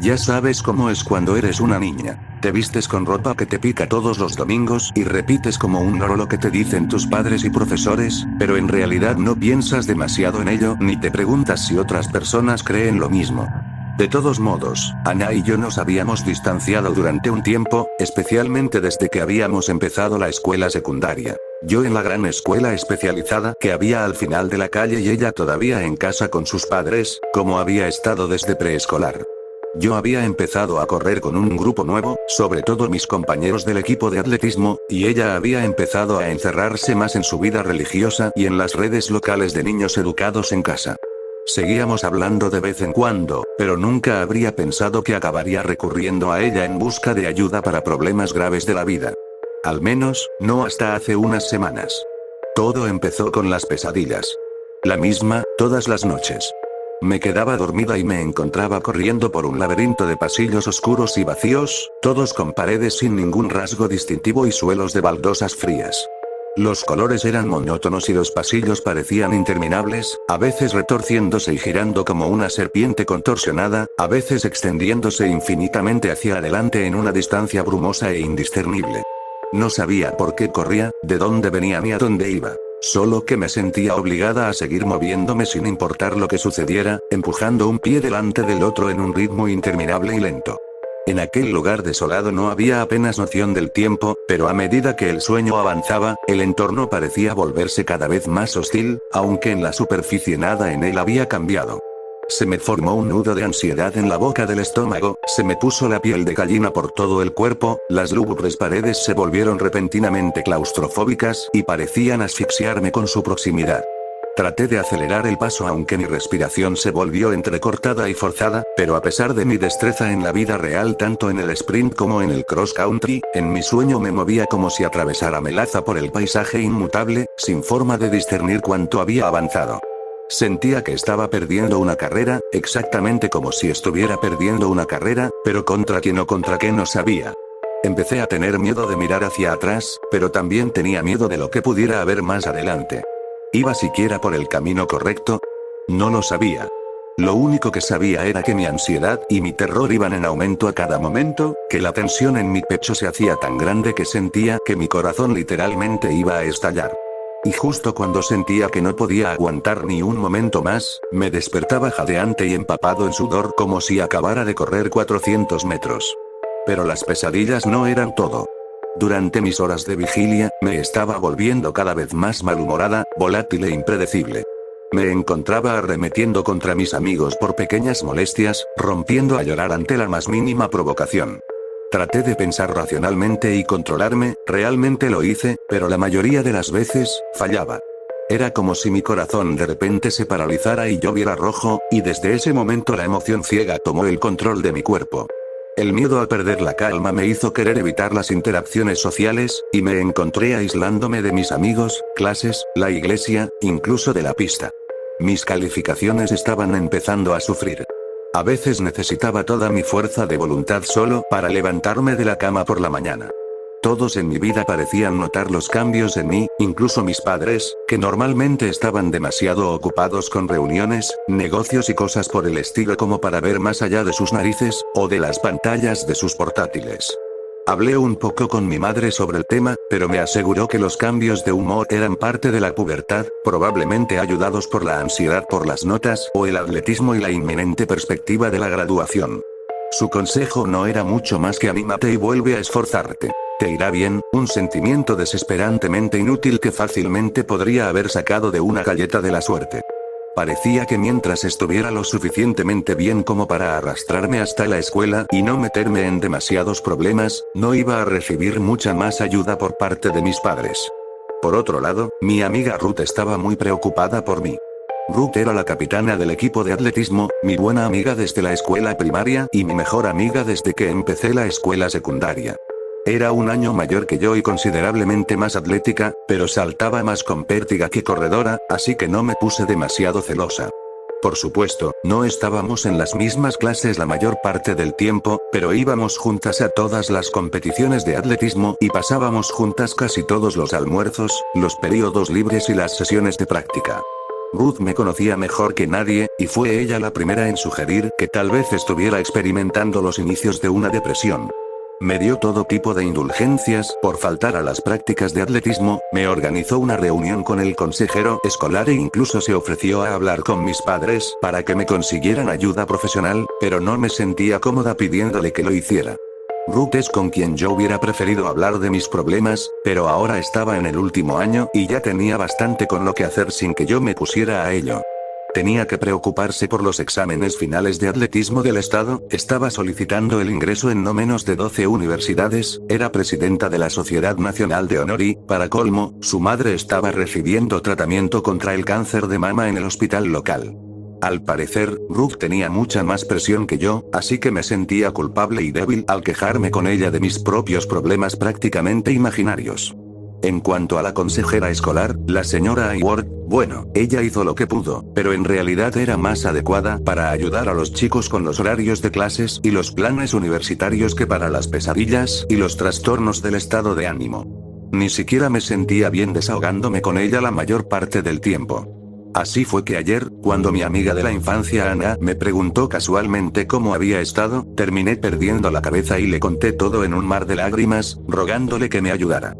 Ya sabes cómo es cuando eres una niña. Te vistes con ropa que te pica todos los domingos y repites como un loro lo que te dicen tus padres y profesores, pero en realidad no piensas demasiado en ello ni te preguntas si otras personas creen lo mismo. De todos modos, Ana y yo nos habíamos distanciado durante un tiempo, especialmente desde que habíamos empezado la escuela secundaria. Yo en la gran escuela especializada que había al final de la calle y ella todavía en casa con sus padres, como había estado desde preescolar. Yo había empezado a correr con un grupo nuevo, sobre todo mis compañeros del equipo de atletismo, y ella había empezado a encerrarse más en su vida religiosa y en las redes locales de niños educados en casa. Seguíamos hablando de vez en cuando, pero nunca habría pensado que acabaría recurriendo a ella en busca de ayuda para problemas graves de la vida. Al menos, no hasta hace unas semanas. Todo empezó con las pesadillas. La misma, todas las noches. Me quedaba dormida y me encontraba corriendo por un laberinto de pasillos oscuros y vacíos, todos con paredes sin ningún rasgo distintivo y suelos de baldosas frías. Los colores eran monótonos y los pasillos parecían interminables, a veces retorciéndose y girando como una serpiente contorsionada, a veces extendiéndose infinitamente hacia adelante en una distancia brumosa e indiscernible. No sabía por qué corría, de dónde venía ni a dónde iba. Solo que me sentía obligada a seguir moviéndome sin importar lo que sucediera, empujando un pie delante del otro en un ritmo interminable y lento. En aquel lugar desolado no había apenas noción del tiempo, pero a medida que el sueño avanzaba, el entorno parecía volverse cada vez más hostil, aunque en la superficie nada en él había cambiado. Se me formó un nudo de ansiedad en la boca del estómago, se me puso la piel de gallina por todo el cuerpo, las lúgubres paredes se volvieron repentinamente claustrofóbicas y parecían asfixiarme con su proximidad. Traté de acelerar el paso aunque mi respiración se volvió entrecortada y forzada, pero a pesar de mi destreza en la vida real tanto en el sprint como en el cross country, en mi sueño me movía como si atravesara melaza por el paisaje inmutable, sin forma de discernir cuánto había avanzado. Sentía que estaba perdiendo una carrera, exactamente como si estuviera perdiendo una carrera, pero contra quién o contra qué no sabía. Empecé a tener miedo de mirar hacia atrás, pero también tenía miedo de lo que pudiera haber más adelante. ¿Iba siquiera por el camino correcto? No lo sabía. Lo único que sabía era que mi ansiedad y mi terror iban en aumento a cada momento, que la tensión en mi pecho se hacía tan grande que sentía que mi corazón literalmente iba a estallar. Y justo cuando sentía que no podía aguantar ni un momento más, me despertaba jadeante y empapado en sudor como si acabara de correr 400 metros. Pero las pesadillas no eran todo. Durante mis horas de vigilia, me estaba volviendo cada vez más malhumorada, volátil e impredecible. Me encontraba arremetiendo contra mis amigos por pequeñas molestias, rompiendo a llorar ante la más mínima provocación. Traté de pensar racionalmente y controlarme, realmente lo hice, pero la mayoría de las veces, fallaba. Era como si mi corazón de repente se paralizara y yo viera rojo, y desde ese momento la emoción ciega tomó el control de mi cuerpo. El miedo a perder la calma me hizo querer evitar las interacciones sociales, y me encontré aislándome de mis amigos, clases, la iglesia, incluso de la pista. Mis calificaciones estaban empezando a sufrir. A veces necesitaba toda mi fuerza de voluntad solo para levantarme de la cama por la mañana. Todos en mi vida parecían notar los cambios en mí, incluso mis padres, que normalmente estaban demasiado ocupados con reuniones, negocios y cosas por el estilo como para ver más allá de sus narices, o de las pantallas de sus portátiles. Hablé un poco con mi madre sobre el tema, pero me aseguró que los cambios de humor eran parte de la pubertad, probablemente ayudados por la ansiedad por las notas o el atletismo y la inminente perspectiva de la graduación. Su consejo no era mucho más que anímate y vuelve a esforzarte. Te irá bien, un sentimiento desesperantemente inútil que fácilmente podría haber sacado de una galleta de la suerte. Parecía que mientras estuviera lo suficientemente bien como para arrastrarme hasta la escuela y no meterme en demasiados problemas, no iba a recibir mucha más ayuda por parte de mis padres. Por otro lado, mi amiga Ruth estaba muy preocupada por mí. Ruth era la capitana del equipo de atletismo, mi buena amiga desde la escuela primaria y mi mejor amiga desde que empecé la escuela secundaria. Era un año mayor que yo y considerablemente más atlética, pero saltaba más con pértiga que corredora, así que no me puse demasiado celosa. Por supuesto, no estábamos en las mismas clases la mayor parte del tiempo, pero íbamos juntas a todas las competiciones de atletismo y pasábamos juntas casi todos los almuerzos, los periodos libres y las sesiones de práctica. Ruth me conocía mejor que nadie, y fue ella la primera en sugerir que tal vez estuviera experimentando los inicios de una depresión. Me dio todo tipo de indulgencias por faltar a las prácticas de atletismo, me organizó una reunión con el consejero escolar e incluso se ofreció a hablar con mis padres para que me consiguieran ayuda profesional, pero no me sentía cómoda pidiéndole que lo hiciera. Ruth es con quien yo hubiera preferido hablar de mis problemas, pero ahora estaba en el último año y ya tenía bastante con lo que hacer sin que yo me pusiera a ello. Tenía que preocuparse por los exámenes finales de atletismo del estado, estaba solicitando el ingreso en no menos de 12 universidades, era presidenta de la Sociedad Nacional de Honor y, para colmo, su madre estaba recibiendo tratamiento contra el cáncer de mama en el hospital local. Al parecer, Ruth tenía mucha más presión que yo, así que me sentía culpable y débil al quejarme con ella de mis propios problemas prácticamente imaginarios. En cuanto a la consejera escolar, la señora Hayward, bueno, ella hizo lo que pudo, pero en realidad era más adecuada para ayudar a los chicos con los horarios de clases y los planes universitarios que para las pesadillas y los trastornos del estado de ánimo. Ni siquiera me sentía bien desahogándome con ella la mayor parte del tiempo. Así fue que ayer, cuando mi amiga de la infancia Ana me preguntó casualmente cómo había estado, terminé perdiendo la cabeza y le conté todo en un mar de lágrimas, rogándole que me ayudara.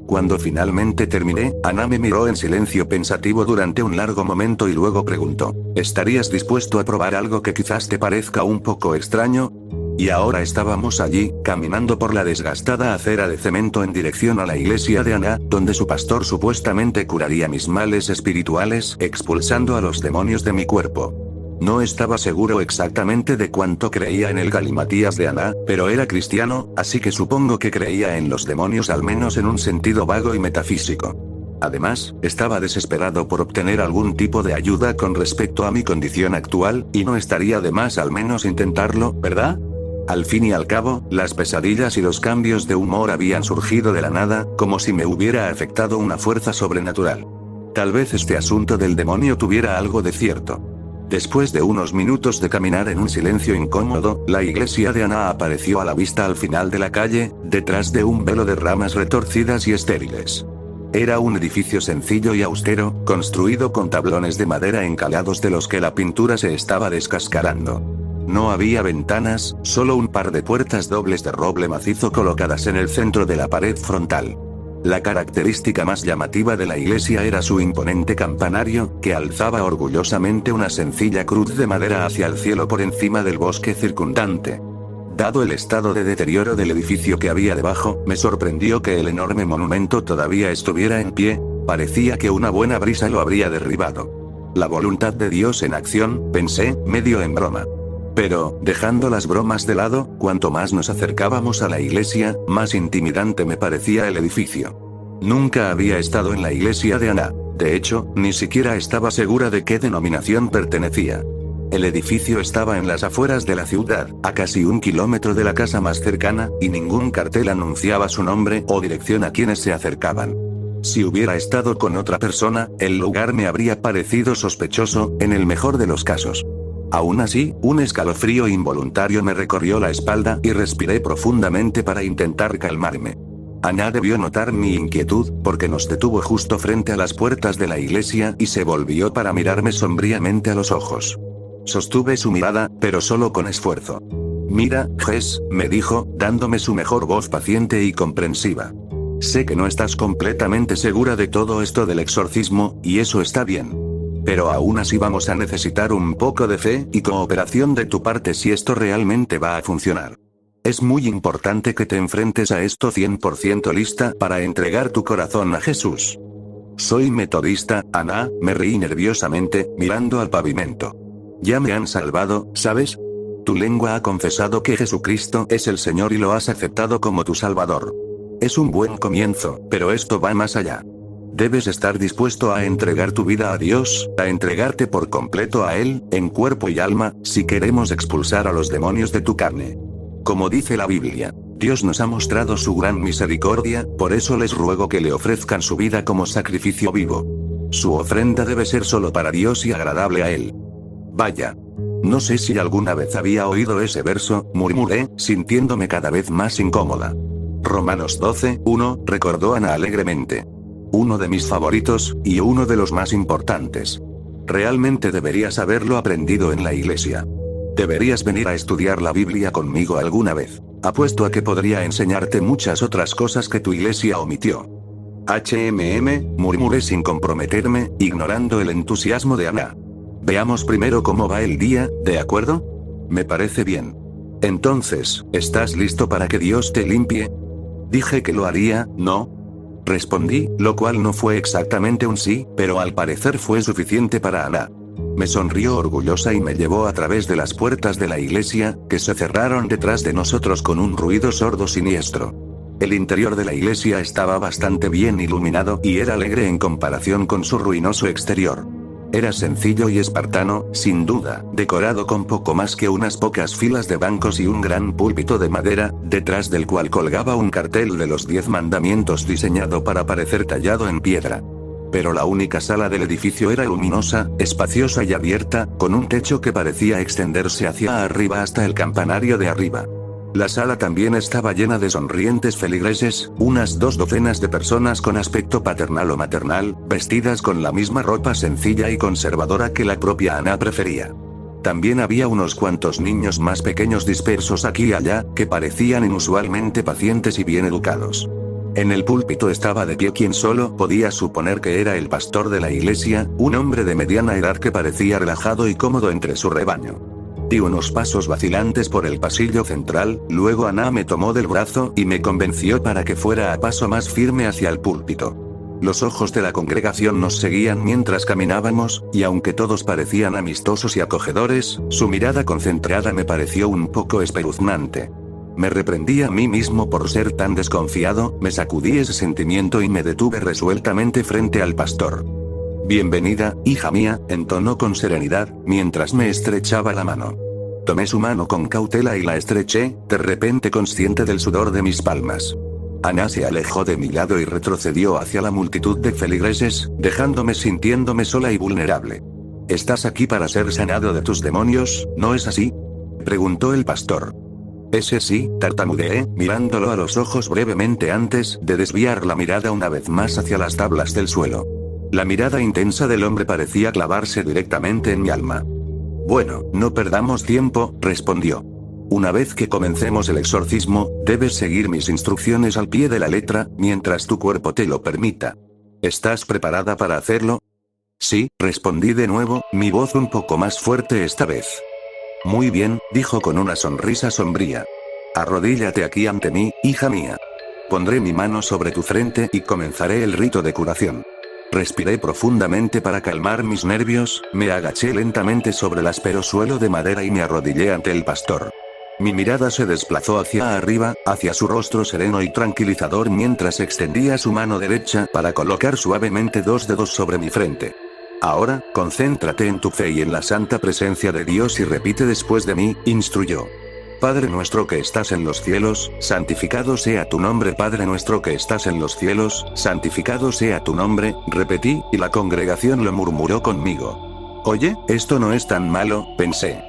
Cuando finalmente terminé, Ana me miró en silencio pensativo durante un largo momento y luego preguntó: ¿estarías dispuesto a probar algo que quizás te parezca un poco extraño? Y ahora estábamos allí, caminando por la desgastada acera de cemento en dirección a la iglesia de Ana, donde su pastor supuestamente curaría mis males espirituales, expulsando a los demonios de mi cuerpo. No estaba seguro exactamente de cuánto creía en el galimatías de Ana, pero era cristiano, así que supongo que creía en los demonios al menos en un sentido vago y metafísico. Además, estaba desesperado por obtener algún tipo de ayuda con respecto a mi condición actual, y no estaría de más al menos intentarlo, ¿verdad? Al fin y al cabo, las pesadillas y los cambios de humor habían surgido de la nada, como si me hubiera afectado una fuerza sobrenatural. Tal vez este asunto del demonio tuviera algo de cierto. Después de unos minutos de caminar en un silencio incómodo, la iglesia de Ana apareció a la vista al final de la calle, detrás de un velo de ramas retorcidas y estériles. Era un edificio sencillo y austero, construido con tablones de madera encalados de los que la pintura se estaba descascarando. No había ventanas, solo un par de puertas dobles de roble macizo colocadas en el centro de la pared frontal. La característica más llamativa de la iglesia era su imponente campanario, que alzaba orgullosamente una sencilla cruz de madera hacia el cielo por encima del bosque circundante. Dado el estado de deterioro del edificio que había debajo, me sorprendió que el enorme monumento todavía estuviera en pie, parecía que una buena brisa lo habría derribado. La voluntad de Dios en acción, pensé, medio en broma. Pero, dejando las bromas de lado, cuanto más nos acercábamos a la iglesia, más intimidante me parecía el edificio. Nunca había estado en la iglesia de Ana. De hecho, ni siquiera estaba segura de qué denominación pertenecía. El edificio estaba en las afueras de la ciudad, a casi 1 kilómetro de la casa más cercana, y ningún cartel anunciaba su nombre o dirección a quienes se acercaban. Si hubiera estado con otra persona, el lugar me habría parecido sospechoso, en el mejor de los casos. Aún así, un escalofrío involuntario me recorrió la espalda y respiré profundamente para intentar calmarme. Ana debió notar mi inquietud, porque nos detuvo justo frente a las puertas de la iglesia y se volvió para mirarme sombríamente a los ojos. Sostuve su mirada, pero solo con esfuerzo. «Mira, Jess», me dijo, dándome su mejor voz paciente y comprensiva. «Sé que no estás completamente segura de todo esto del exorcismo, y eso está bien. Pero aún así vamos a necesitar un poco de fe y cooperación de tu parte si esto realmente va a funcionar. Es muy importante que te enfrentes a esto 100% lista para entregar tu corazón a Jesús». «Soy metodista, Ana», me reí nerviosamente, mirando al pavimento. «Ya me han salvado, ¿sabes? Tu lengua ha confesado que Jesucristo es el Señor y lo has aceptado como tu Salvador. Es un buen comienzo, pero esto va más allá. Debes estar dispuesto a entregar tu vida a Dios, a entregarte por completo a Él, en cuerpo y alma, si queremos expulsar a los demonios de tu carne. Como dice la Biblia, Dios nos ha mostrado su gran misericordia, por eso les ruego que le ofrezcan su vida como sacrificio vivo. Su ofrenda debe ser solo para Dios y agradable a Él». «Vaya. No sé si alguna vez había oído ese verso», murmuré, sintiéndome cada vez más incómoda. «Romanos 12:1», recordó Ana alegremente. «Uno de mis favoritos, y uno de los más importantes. Realmente deberías haberlo aprendido en la iglesia. Deberías venir a estudiar la Biblia conmigo alguna vez. Apuesto a que podría enseñarte muchas otras cosas que tu iglesia omitió». Murmuré sin comprometerme, ignorando el entusiasmo de Ana. «Veamos primero cómo va el día, ¿de acuerdo? Me parece bien. Entonces, ¿estás listo para que Dios te limpie?» Dije que lo haría, ¿no? Respondí, lo cual no fue exactamente un sí, pero al parecer fue suficiente para Ana. Me sonrió orgullosa y me llevó a través de las puertas de la iglesia, que se cerraron detrás de nosotros con un ruido sordo siniestro. El interior de la iglesia estaba bastante bien iluminado y era alegre en comparación con su ruinoso exterior. Era sencillo y espartano, sin duda, decorado con poco más que unas pocas filas de bancos y un gran púlpito de madera, detrás del cual colgaba un cartel de los 10 mandamientos diseñado para parecer tallado en piedra. Pero la única sala del edificio era luminosa, espaciosa y abierta, con un techo que parecía extenderse hacia arriba hasta el campanario de arriba. La sala también estaba llena de sonrientes feligreses, unas 2 docenas de personas con aspecto paternal o maternal, vestidas con la misma ropa sencilla y conservadora que la propia Ana prefería. También había unos cuantos niños más pequeños dispersos aquí y allá, que parecían inusualmente pacientes y bien educados. En el púlpito estaba de pie quien solo podía suponer que era el pastor de la iglesia, un hombre de mediana edad que parecía relajado y cómodo entre su rebaño. Di unos pasos vacilantes por el pasillo central, luego Ana me tomó del brazo y me convenció para que fuera a paso más firme hacia el púlpito. Los ojos de la congregación nos seguían mientras caminábamos, y aunque todos parecían amistosos y acogedores, su mirada concentrada me pareció un poco espeluznante. Me reprendí a mí mismo por ser tan desconfiado, me sacudí ese sentimiento y me detuve resueltamente frente al pastor. «Bienvenida, hija mía», entonó con serenidad, mientras me estrechaba la mano. Tomé su mano con cautela y la estreché, de repente consciente del sudor de mis palmas. Ana se alejó de mi lado y retrocedió hacia la multitud de feligreses, dejándome sintiéndome sola y vulnerable. «¿Estás aquí para ser sanado de tus demonios, no es así?», preguntó el pastor. «Ese sí», tartamudeé, mirándolo a los ojos brevemente antes de desviar la mirada una vez más hacia las tablas del suelo. La mirada intensa del hombre parecía clavarse directamente en mi alma. «Bueno, no perdamos tiempo», respondió. «Una vez que comencemos el exorcismo, debes seguir mis instrucciones al pie de la letra, mientras tu cuerpo te lo permita. ¿Estás preparada para hacerlo?». «Sí», respondí de nuevo, mi voz un poco más fuerte esta vez. «Muy bien», dijo con una sonrisa sombría. «Arrodíllate aquí ante mí, hija mía. Pondré mi mano sobre tu frente y comenzaré el rito de curación». Respiré profundamente para calmar mis nervios, me agaché lentamente sobre el áspero suelo de madera y me arrodillé ante el pastor. Mi mirada se desplazó hacia arriba, hacia su rostro sereno y tranquilizador mientras extendía su mano derecha para colocar suavemente 2 dedos sobre mi frente. «Ahora, concéntrate en tu fe y en la santa presencia de Dios y repite después de mí», instruyó. «Padre nuestro que estás en los cielos, santificado sea tu nombre. Padre nuestro que estás en los cielos, santificado sea tu nombre», repetí, y la congregación lo murmuró conmigo. «Oye, esto no es tan malo», pensé.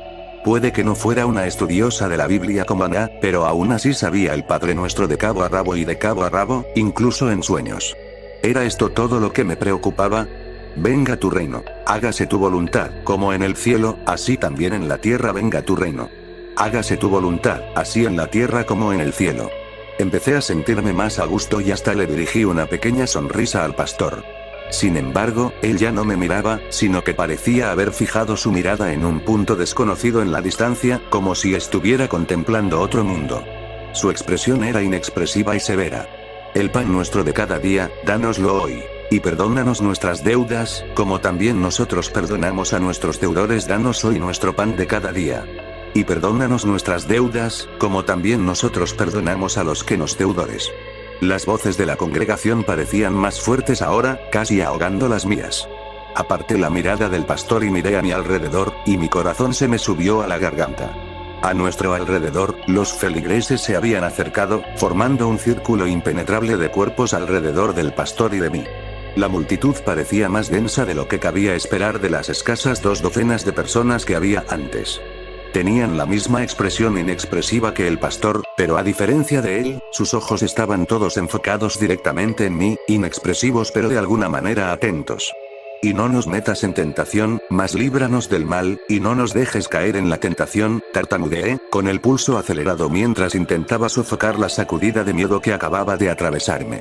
Puede que no fuera una estudiosa de la Biblia como Ana, pero aún así sabía el Padre Nuestro de cabo a rabo y de cabo a rabo, incluso en sueños. ¿Era esto todo lo que me preocupaba? «Venga tu reino. Hágase tu voluntad, como en el cielo, así también en la tierra. Venga tu reino. Hágase tu voluntad, así en la tierra como en el cielo». Empecé a sentirme más a gusto y hasta le dirigí una pequeña sonrisa al pastor. Sin embargo, él ya no me miraba, sino que parecía haber fijado su mirada en un punto desconocido en la distancia, como si estuviera contemplando otro mundo. Su expresión era inexpresiva y severa. «El pan nuestro de cada día, dánoslo hoy. Y perdónanos nuestras deudas, como también nosotros perdonamos a nuestros deudores. Danos hoy nuestro pan de cada día. Y perdónanos nuestras deudas, como también nosotros perdonamos a los que nos deudores». Las voces de la congregación parecían más fuertes ahora, casi ahogando las mías. Aparté la mirada del pastor y miré a mi alrededor, y mi corazón se me subió a la garganta. A nuestro alrededor, los feligreses se habían acercado, formando un círculo impenetrable de cuerpos alrededor del pastor y de mí. La multitud parecía más densa de lo que cabía esperar de las escasas 2 docenas de personas que había antes. Tenían la misma expresión inexpresiva que el pastor, pero a diferencia de él, sus ojos estaban todos enfocados directamente en mí, inexpresivos pero de alguna manera atentos. «Y no nos metas en tentación, mas líbranos del mal, y no nos dejes caer en la tentación», tartamudeé, con el pulso acelerado mientras intentaba sofocar la sacudida de miedo que acababa de atravesarme.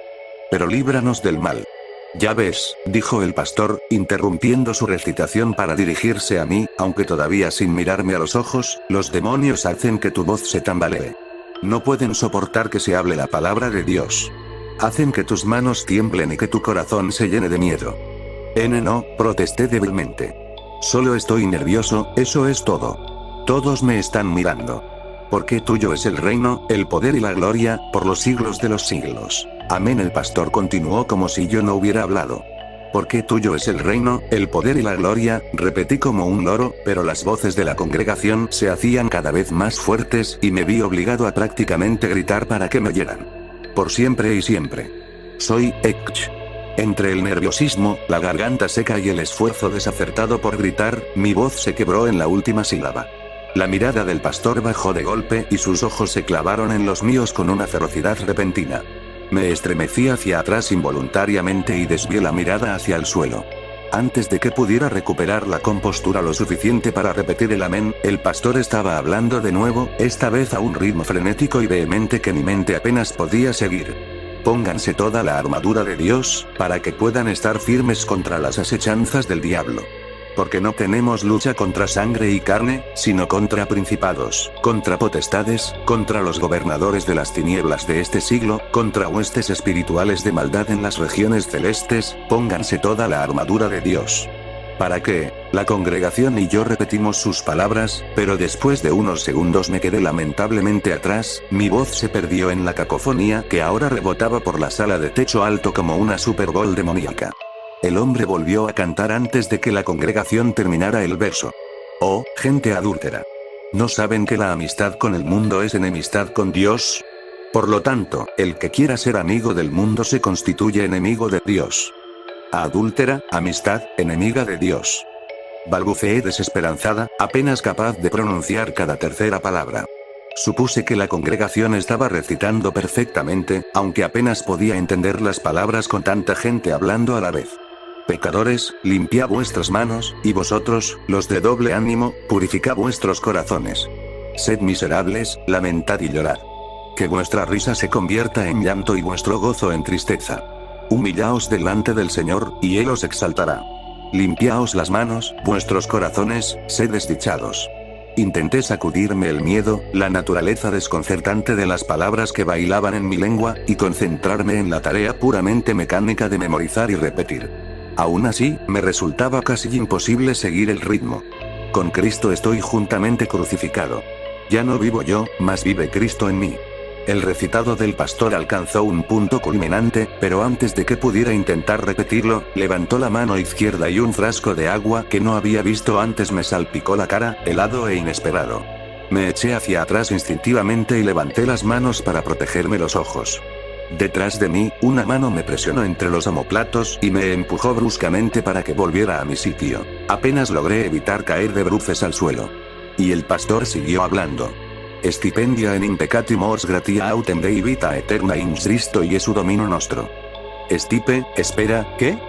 «Pero líbranos del mal». «Ya ves», dijo el pastor, interrumpiendo su recitación para dirigirse a mí, aunque todavía sin mirarme a los ojos, «los demonios hacen que tu voz se tambalee. No pueden soportar que se hable la palabra de Dios. Hacen que tus manos tiemblen y que tu corazón se llene de miedo». «No», protesté débilmente. «Solo estoy nervioso, eso es todo. Todos me están mirando. Porque tuyo es el reino, el poder y la gloria, por los siglos de los siglos. Amén». El pastor continuó como si yo no hubiera hablado. «Porque tuyo es el reino, el poder y la gloria», repetí como un loro, pero las voces de la congregación se hacían cada vez más fuertes y me vi obligado a prácticamente gritar para que me oyeran. «Por siempre y siempre. Soy Ekch». Entre el nerviosismo, la garganta seca y el esfuerzo desacertado por gritar, mi voz se quebró en la última sílaba. La mirada del pastor bajó de golpe y sus ojos se clavaron en los míos con una ferocidad repentina. Me estremecí hacia atrás involuntariamente y desvié la mirada hacia el suelo. Antes de que pudiera recuperar la compostura lo suficiente para repetir el amén, el pastor estaba hablando de nuevo, esta vez a un ritmo frenético y vehemente que mi mente apenas podía seguir. Pónganse toda la armadura de Dios, para que puedan estar firmes contra las asechanzas del diablo. Porque no tenemos lucha contra sangre y carne, sino contra principados, contra potestades, contra los gobernadores de las tinieblas de este siglo, contra huestes espirituales de maldad en las regiones celestes. Pónganse toda la armadura de Dios. ¿Para qué? La congregación y yo repetimos sus palabras, pero después de unos segundos me quedé lamentablemente atrás, mi voz se perdió en la cacofonía que ahora rebotaba por la sala de techo alto como una Super Bowl demoníaca. El hombre volvió a cantar antes de que la congregación terminara el verso. Oh, gente adúltera. ¿No saben que la amistad con el mundo es enemistad con Dios? Por lo tanto, el que quiera ser amigo del mundo se constituye enemigo de Dios. Adúltera, amistad, enemiga de Dios. Balbuceé desesperanzada, apenas capaz de pronunciar cada tercera palabra. Supuse que la congregación estaba recitando perfectamente, aunque apenas podía entender las palabras con tanta gente hablando a la vez. Pecadores, limpiad vuestras manos, y vosotros, los de doble ánimo, purificad vuestros corazones. Sed miserables, lamentad y llorad. Que vuestra risa se convierta en llanto y vuestro gozo en tristeza. Humillaos delante del Señor, y Él os exaltará. Limpiaos las manos, vuestros corazones, sed desdichados. Intenté sacudirme el miedo, la naturaleza desconcertante de las palabras que bailaban en mi lengua, y concentrarme en la tarea puramente mecánica de memorizar y repetir. Aún así, me resultaba casi imposible seguir el ritmo. Con Cristo estoy juntamente crucificado. Ya no vivo yo, mas vive Cristo en mí. El recitado del pastor alcanzó un punto culminante, pero antes de que pudiera intentar repetirlo, levantó la mano izquierda y un frasco de agua que no había visto antes me salpicó la cara, helado e inesperado. Me eché hacia atrás instintivamente y levanté las manos para protegerme los ojos. Detrás de mí, una mano me presionó entre los omoplatos y me empujó bruscamente para que volviera a mi sitio. Apenas logré evitar caer de bruces al suelo. Y el pastor siguió hablando. Stipendia en impecati mors gratia autem Dei vita eterna in Cristo Jesu Domino nostro. Stipe, espera, ¿qué?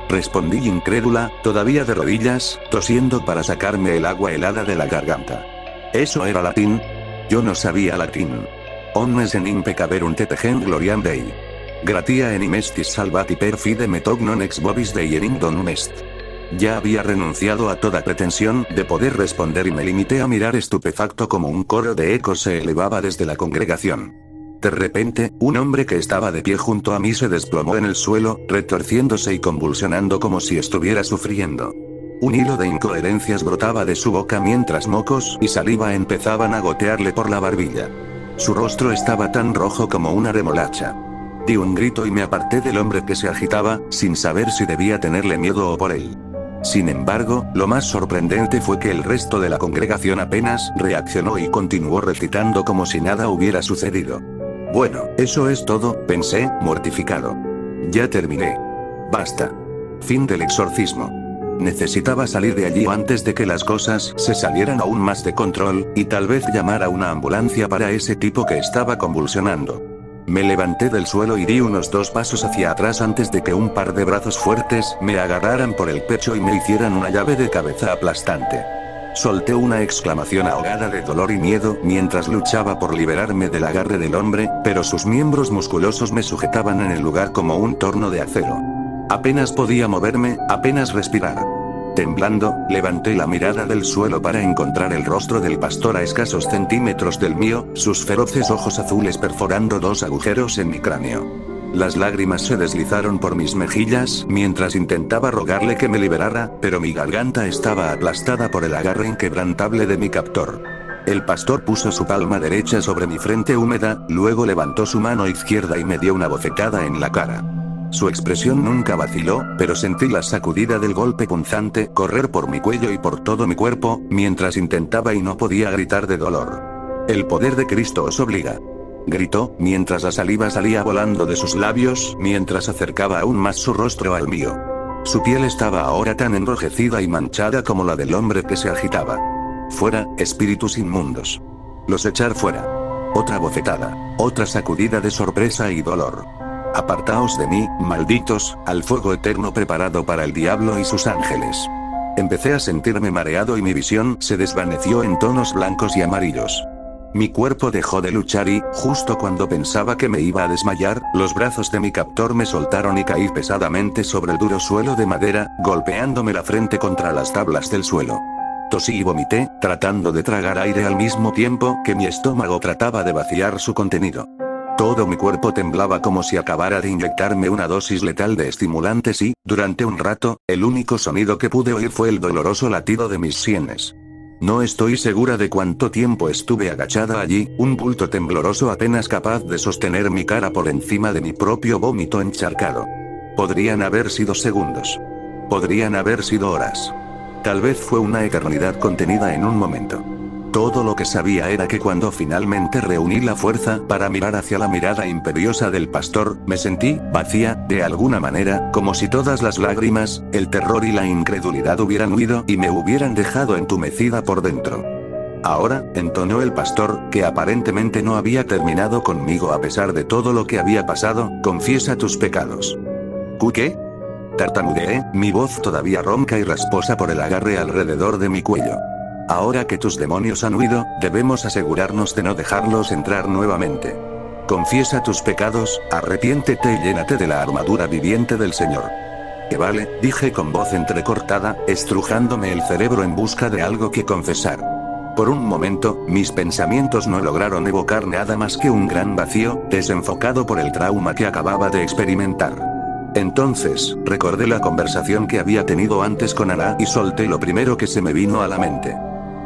Respondí incrédula, todavía de rodillas, tosiendo para sacarme el agua helada de la garganta. ¿Eso era latín? Yo no sabía latín. Omnes en impecaverunt et gen gloriam Dei. Gratia enim estis salvati per fide metog non ex vobis Dei enim donum est. Ya había renunciado a toda pretensión de poder responder y me limité a mirar estupefacto como un coro de ecos se elevaba desde la congregación. De repente, un hombre que estaba de pie junto a mí se desplomó en el suelo, retorciéndose y convulsionando como si estuviera sufriendo. Un hilo de incoherencias brotaba de su boca mientras mocos y saliva empezaban a gotearle por la barbilla. Su rostro estaba tan rojo como una remolacha. Di un grito y me aparté del hombre que se agitaba, sin saber si debía tenerle miedo o por él. Sin embargo, lo más sorprendente fue que el resto de la congregación apenas reaccionó y continuó recitando como si nada hubiera sucedido. Bueno, eso es todo, pensé, mortificado. Ya terminé. Basta. Fin del exorcismo. Necesitaba salir de allí antes de que las cosas se salieran aún más de control, y tal vez llamar a una ambulancia para ese tipo que estaba convulsionando. Me levanté del suelo y di unos 2 pasos hacia atrás antes de que un par de brazos fuertes me agarraran por el pecho y me hicieran una llave de cabeza aplastante. Solté una exclamación ahogada de dolor y miedo mientras luchaba por liberarme del agarre del hombre, pero sus miembros musculosos me sujetaban en el lugar como un torno de acero. Apenas podía moverme, apenas respirar. Temblando, levanté la mirada del suelo para encontrar el rostro del pastor a escasos centímetros del mío, sus feroces ojos azules perforando 2 agujeros en mi cráneo. Las lágrimas se deslizaron por mis mejillas mientras intentaba rogarle que me liberara, pero mi garganta estaba aplastada por el agarre inquebrantable de mi captor. El pastor puso su palma derecha sobre mi frente húmeda, luego levantó su mano izquierda y me dio una bofetada en la cara. Su expresión nunca vaciló, pero sentí la sacudida del golpe punzante correr por mi cuello y por todo mi cuerpo, mientras intentaba y no podía gritar de dolor. El poder de Cristo os obliga. Gritó, mientras la saliva salía volando de sus labios, mientras acercaba aún más su rostro al mío. Su piel estaba ahora tan enrojecida y manchada como la del hombre que se agitaba. Fuera, espíritus inmundos. Los echar fuera. Otra bofetada. Otra sacudida de sorpresa y dolor. Apartaos de mí, malditos, al fuego eterno preparado para el diablo y sus ángeles. Empecé a sentirme mareado y mi visión se desvaneció en tonos blancos y amarillos. Mi cuerpo dejó de luchar y, justo cuando pensaba que me iba a desmayar, los brazos de mi captor me soltaron y caí pesadamente sobre el duro suelo de madera, golpeándome la frente contra las tablas del suelo. Tosí y vomité, tratando de tragar aire al mismo tiempo que mi estómago trataba de vaciar su contenido. Todo mi cuerpo temblaba como si acabara de inyectarme una dosis letal de estimulantes y, durante un rato, el único sonido que pude oír fue el doloroso latido de mis sienes. No estoy segura de cuánto tiempo estuve agachada allí, un bulto tembloroso apenas capaz de sostener mi cara por encima de mi propio vómito encharcado. Podrían haber sido segundos. Podrían haber sido horas. Tal vez fue una eternidad contenida en un momento. Todo lo que sabía era que cuando finalmente reuní la fuerza para mirar hacia la mirada imperiosa del pastor, me sentí vacía, de alguna manera, como si todas las lágrimas, el terror y la incredulidad hubieran huido y me hubieran dejado entumecida por dentro. Ahora, entonó el pastor, que aparentemente no había terminado conmigo a pesar de todo lo que había pasado, confiesa tus pecados. ¿Qué? Tartamudeé, mi voz todavía ronca y rasposa por el agarre alrededor de mi cuello. Ahora que tus demonios han huido, debemos asegurarnos de no dejarlos entrar nuevamente. Confiesa tus pecados, arrepiéntete y llénate de la armadura viviente del Señor. Que vale, dije con voz entrecortada, estrujándome el cerebro en busca de algo que confesar. Por un momento, mis pensamientos no lograron evocar nada más que un gran vacío, desenfocado por el trauma que acababa de experimentar. Entonces, recordé la conversación que había tenido antes con Ana y solté lo primero que se me vino a la mente.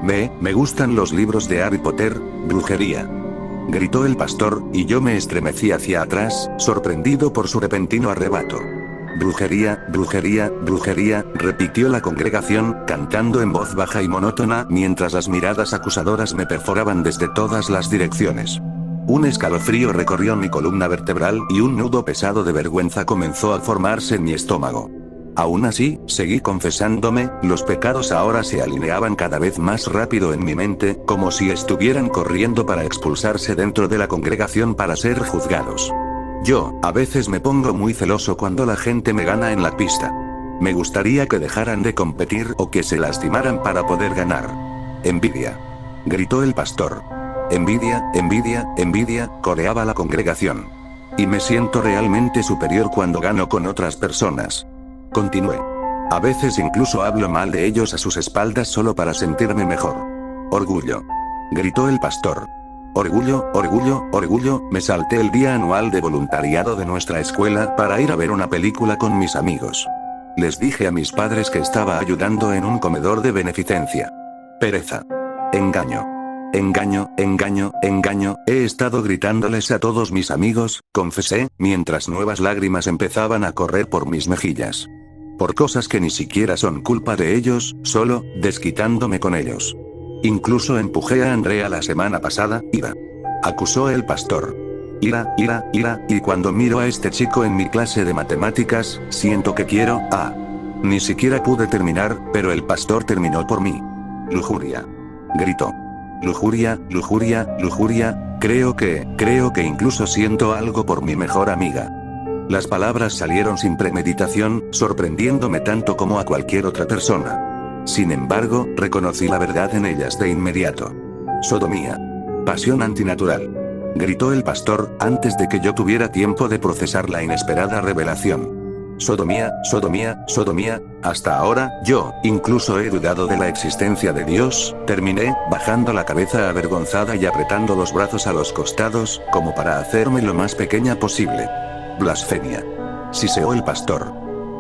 Me gustan los libros de Harry Potter, brujería. Gritó el pastor, y yo me estremecí hacia atrás, sorprendido por su repentino arrebato. Brujería, brujería, brujería, repitió la congregación, cantando en voz baja y monótona mientras las miradas acusadoras me perforaban desde todas las direcciones. Un escalofrío recorrió mi columna vertebral y un nudo pesado de vergüenza comenzó a formarse en mi estómago. Aún así, seguí confesándome, los pecados ahora se alineaban cada vez más rápido en mi mente, como si estuvieran corriendo para expulsarse dentro de la congregación para ser juzgados. Yo, a veces me pongo muy celoso cuando la gente me gana en la pista. Me gustaría que dejaran de competir o que se lastimaran para poder ganar. Envidia. Gritó el pastor. Envidia, envidia, envidia, coreaba la congregación. Y me siento realmente superior cuando gano con otras personas. Continué. A veces incluso hablo mal de ellos a sus espaldas solo para sentirme mejor. Orgullo. Gritó el pastor. Orgullo, orgullo, orgullo, me salté el día anual de voluntariado de nuestra escuela para ir a ver una película con mis amigos. Les dije a mis padres que estaba ayudando en un comedor de beneficencia. Pereza. Engaño. Engaño, engaño, engaño, he estado gritándoles a todos mis amigos, confesé, mientras nuevas lágrimas empezaban a correr por mis mejillas. Por cosas que ni siquiera son culpa de ellos, solo, desquitándome con ellos. Incluso empujé a Andrea la semana pasada, ira. Acusó el pastor. Ira, ira, ira, y cuando miro a este chico en mi clase de matemáticas, siento que quiero, Ni siquiera pude terminar, pero el pastor terminó por mí. Lujuria. Gritó. Lujuria, lujuria, lujuria, creo que incluso siento algo por mi mejor amiga. Las palabras salieron sin premeditación, sorprendiéndome tanto como a cualquier otra persona. Sin embargo, reconocí la verdad en ellas de inmediato. Sodomía. Pasión antinatural. Gritó el pastor, antes de que yo tuviera tiempo de procesar la inesperada revelación. Sodomía, sodomía, sodomía, hasta ahora, yo, incluso he dudado de la existencia de Dios, terminé, bajando la cabeza avergonzada y apretando los brazos a los costados, como para hacerme lo más pequeña posible. Blasfemia. Siseó el pastor.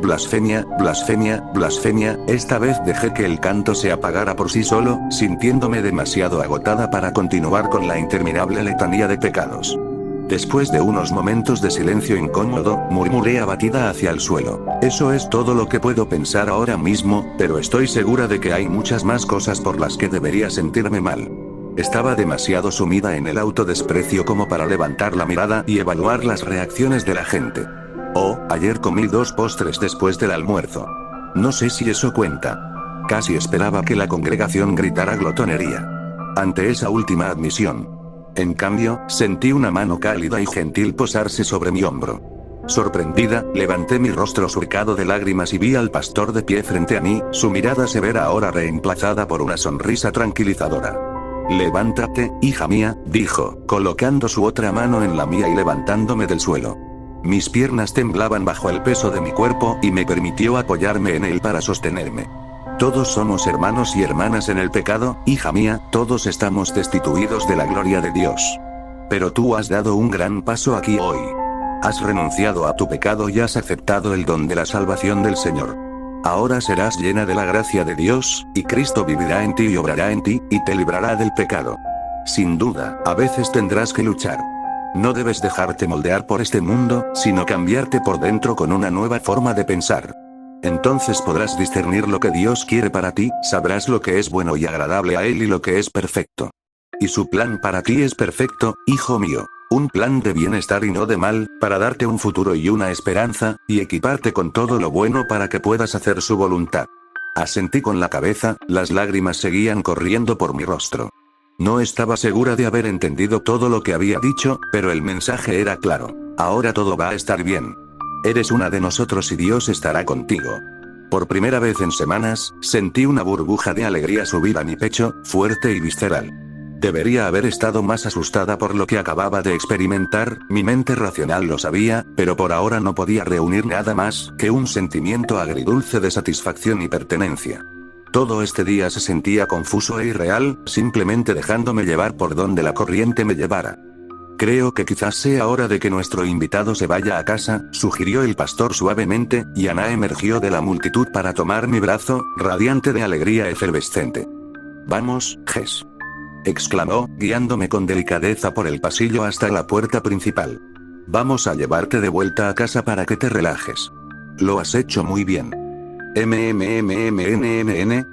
Blasfemia, blasfemia, blasfemia, esta vez dejé que el canto se apagara por sí solo, sintiéndome demasiado agotada para continuar con la interminable letanía de pecados. Después de unos momentos de silencio incómodo, murmuré abatida hacia el suelo. Eso es todo lo que puedo pensar ahora mismo, pero estoy segura de que hay muchas más cosas por las que debería sentirme mal. Estaba demasiado sumida en el autodesprecio como para levantar la mirada y evaluar las reacciones de la gente. Ayer comí 2 postres después del almuerzo. No sé si eso cuenta. Casi esperaba que la congregación gritara glotonería ante esa última admisión. En cambio, sentí una mano cálida y gentil posarse sobre mi hombro. Sorprendida, levanté mi rostro surcado de lágrimas y vi al pastor de pie frente a mí, su mirada severa ahora reemplazada por una sonrisa tranquilizadora. «Levántate, hija mía», dijo, colocando su otra mano en la mía y levantándome del suelo. Mis piernas temblaban bajo el peso de mi cuerpo y me permitió apoyarme en él para sostenerme. «Todos somos hermanos y hermanas en el pecado, hija mía, todos estamos destituidos de la gloria de Dios. Pero tú has dado un gran paso aquí hoy. Has renunciado a tu pecado y has aceptado el don de la salvación del Señor. Ahora serás llena de la gracia de Dios, y Cristo vivirá en ti y obrará en ti, y te librará del pecado. Sin duda, a veces tendrás que luchar. No debes dejarte moldear por este mundo, sino cambiarte por dentro con una nueva forma de pensar. Entonces podrás discernir lo que Dios quiere para ti, sabrás lo que es bueno y agradable a Él y lo que es perfecto. Y su plan para ti es perfecto, hijo mío. Un plan de bienestar y no de mal, para darte un futuro y una esperanza, y equiparte con todo lo bueno para que puedas hacer su voluntad». Asentí con la cabeza, las lágrimas seguían corriendo por mi rostro. No estaba segura de haber entendido todo lo que había dicho, pero el mensaje era claro. Ahora todo va a estar bien. Eres una de nosotros y Dios estará contigo. Por primera vez en semanas, sentí una burbuja de alegría subir a mi pecho, fuerte y visceral. Debería haber estado más asustada por lo que acababa de experimentar, mi mente racional lo sabía, pero por ahora no podía reunir nada más que un sentimiento agridulce de satisfacción y pertenencia. Todo este día se sentía confuso e irreal, simplemente dejándome llevar por donde la corriente me llevara. «Creo que quizás sea hora de que nuestro invitado se vaya a casa», sugirió el pastor suavemente, y Ana emergió de la multitud para tomar mi brazo, radiante de alegría efervescente. «Vamos, Jess», exclamó, guiándome con delicadeza por el pasillo hasta la puerta principal. «Vamos a llevarte de vuelta a casa para que te relajes. Lo has hecho muy bien».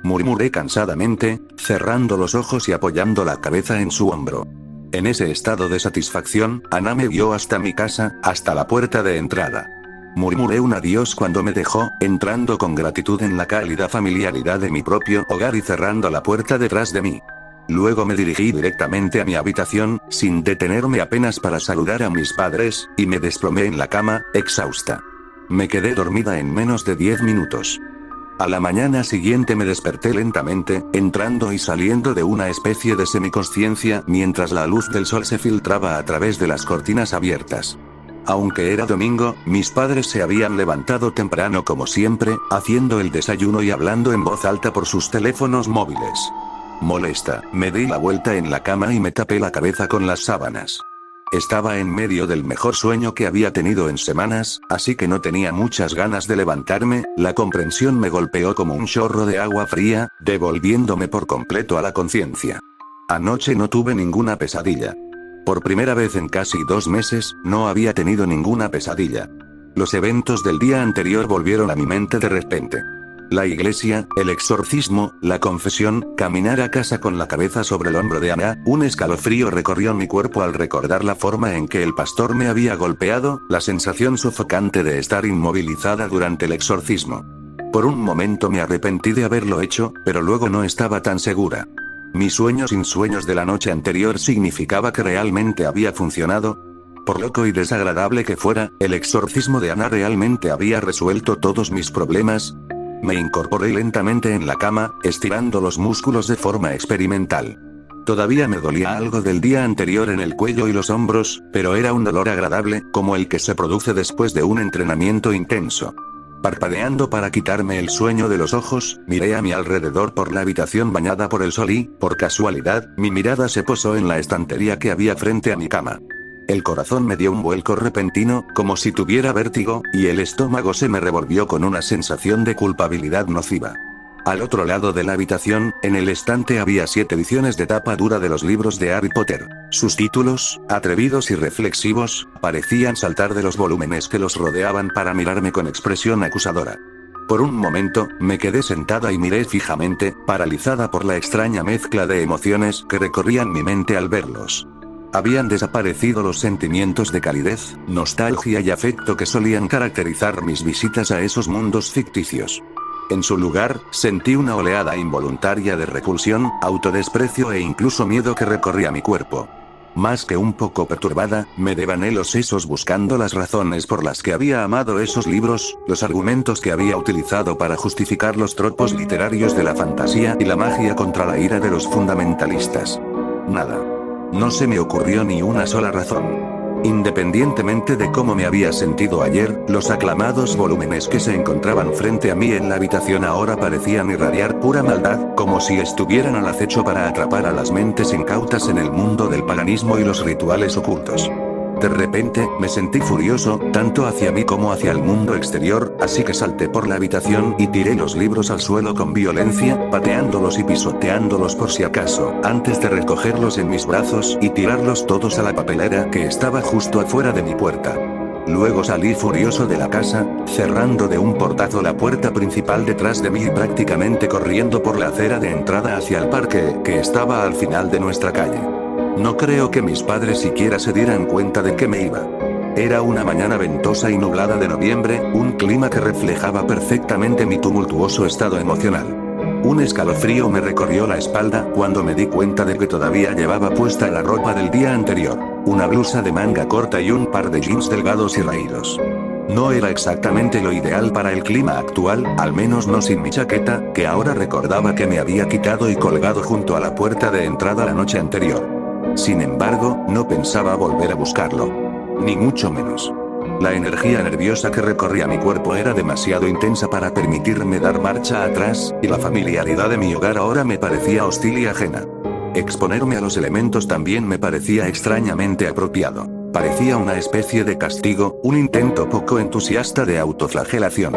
Murmuré cansadamente, cerrando los ojos y apoyando la cabeza en su hombro. En ese estado de satisfacción, Ana me guió hasta mi casa, hasta la puerta de entrada. Murmuré un adiós cuando me dejó, entrando con gratitud en la cálida familiaridad de mi propio hogar y cerrando la puerta detrás de mí. Luego me dirigí directamente a mi habitación, sin detenerme apenas para saludar a mis padres, y me desplomé en la cama, exhausta. Me quedé dormida en menos de 10 minutos. A la mañana siguiente me desperté lentamente, entrando y saliendo de una especie de semiconsciencia mientras la luz del sol se filtraba a través de las cortinas abiertas. Aunque era domingo, mis padres se habían levantado temprano como siempre, haciendo el desayuno y hablando en voz alta por sus teléfonos móviles. Molesta, me di la vuelta en la cama y me tapé la cabeza con las sábanas. Estaba en medio del mejor sueño que había tenido en semanas, así que no tenía muchas ganas de levantarme. La comprensión me golpeó como un chorro de agua fría, devolviéndome por completo a la conciencia. Anoche no tuve ninguna pesadilla. Por primera vez en casi 2 meses, no había tenido ninguna pesadilla. Los eventos del día anterior volvieron a mi mente de repente. La iglesia, el exorcismo, la confesión, caminar a casa con la cabeza sobre el hombro de Ana, un escalofrío recorrió mi cuerpo al recordar la forma en que el pastor me había golpeado, la sensación sofocante de estar inmovilizada durante el exorcismo. Por un momento me arrepentí de haberlo hecho, pero luego no estaba tan segura. Mi sueño sin sueños de la noche anterior significaba que realmente había funcionado. Por loco y desagradable que fuera, el exorcismo de Ana realmente había resuelto todos mis problemas. Me incorporé lentamente en la cama, estirando los músculos de forma experimental. Todavía me dolía algo del día anterior en el cuello y los hombros, pero era un dolor agradable, como el que se produce después de un entrenamiento intenso. Parpadeando para quitarme el sueño de los ojos, miré a mi alrededor por la habitación bañada por el sol y, por casualidad, mi mirada se posó en la estantería que había frente a mi cama. El corazón me dio un vuelco repentino, como si tuviera vértigo, y el estómago se me revolvió con una sensación de culpabilidad nociva. Al otro lado de la habitación, en el estante había 7 ediciones de tapa dura de los libros de Harry Potter. Sus títulos, atrevidos y reflexivos, parecían saltar de los volúmenes que los rodeaban para mirarme con expresión acusadora. Por un momento, me quedé sentada y miré fijamente, paralizada por la extraña mezcla de emociones que recorrían mi mente al verlos. Habían desaparecido los sentimientos de calidez, nostalgia y afecto que solían caracterizar mis visitas a esos mundos ficticios. En su lugar, sentí una oleada involuntaria de repulsión, autodesprecio e incluso miedo que recorría mi cuerpo. Más que un poco perturbada, me devané los sesos buscando las razones por las que había amado esos libros, los argumentos que había utilizado para justificar los tropos literarios de la fantasía y la magia contra la ira de los fundamentalistas. Nada. No se me ocurrió ni una sola razón. Independientemente de cómo me había sentido ayer, los aclamados volúmenes que se encontraban frente a mí en la habitación ahora parecían irradiar pura maldad, como si estuvieran al acecho para atrapar a las mentes incautas en el mundo del paganismo y los rituales ocultos. De repente, me sentí furioso, tanto hacia mí como hacia el mundo exterior, así que salté por la habitación y tiré los libros al suelo con violencia, pateándolos y pisoteándolos por si acaso, antes de recogerlos en mis brazos y tirarlos todos a la papelera que estaba justo afuera de mi puerta. Luego salí furioso de la casa, cerrando de un portazo la puerta principal detrás de mí y prácticamente corriendo por la acera de entrada hacia el parque, que estaba al final de nuestra calle. No creo que mis padres siquiera se dieran cuenta de que me iba. Era una mañana ventosa y nublada de noviembre, un clima que reflejaba perfectamente mi tumultuoso estado emocional. Un escalofrío me recorrió la espalda cuando me di cuenta de que todavía llevaba puesta la ropa del día anterior, una blusa de manga corta y un par de jeans delgados y raídos. No era exactamente lo ideal para el clima actual, al menos no sin mi chaqueta, que ahora recordaba que me había quitado y colgado junto a la puerta de entrada la noche anterior. Sin embargo, no pensaba volver a buscarlo. Ni mucho menos. La energía nerviosa que recorría mi cuerpo era demasiado intensa para permitirme dar marcha atrás, y la familiaridad de mi hogar ahora me parecía hostil y ajena. Exponerme a los elementos también me parecía extrañamente apropiado. Parecía una especie de castigo, un intento poco entusiasta de autoflagelación.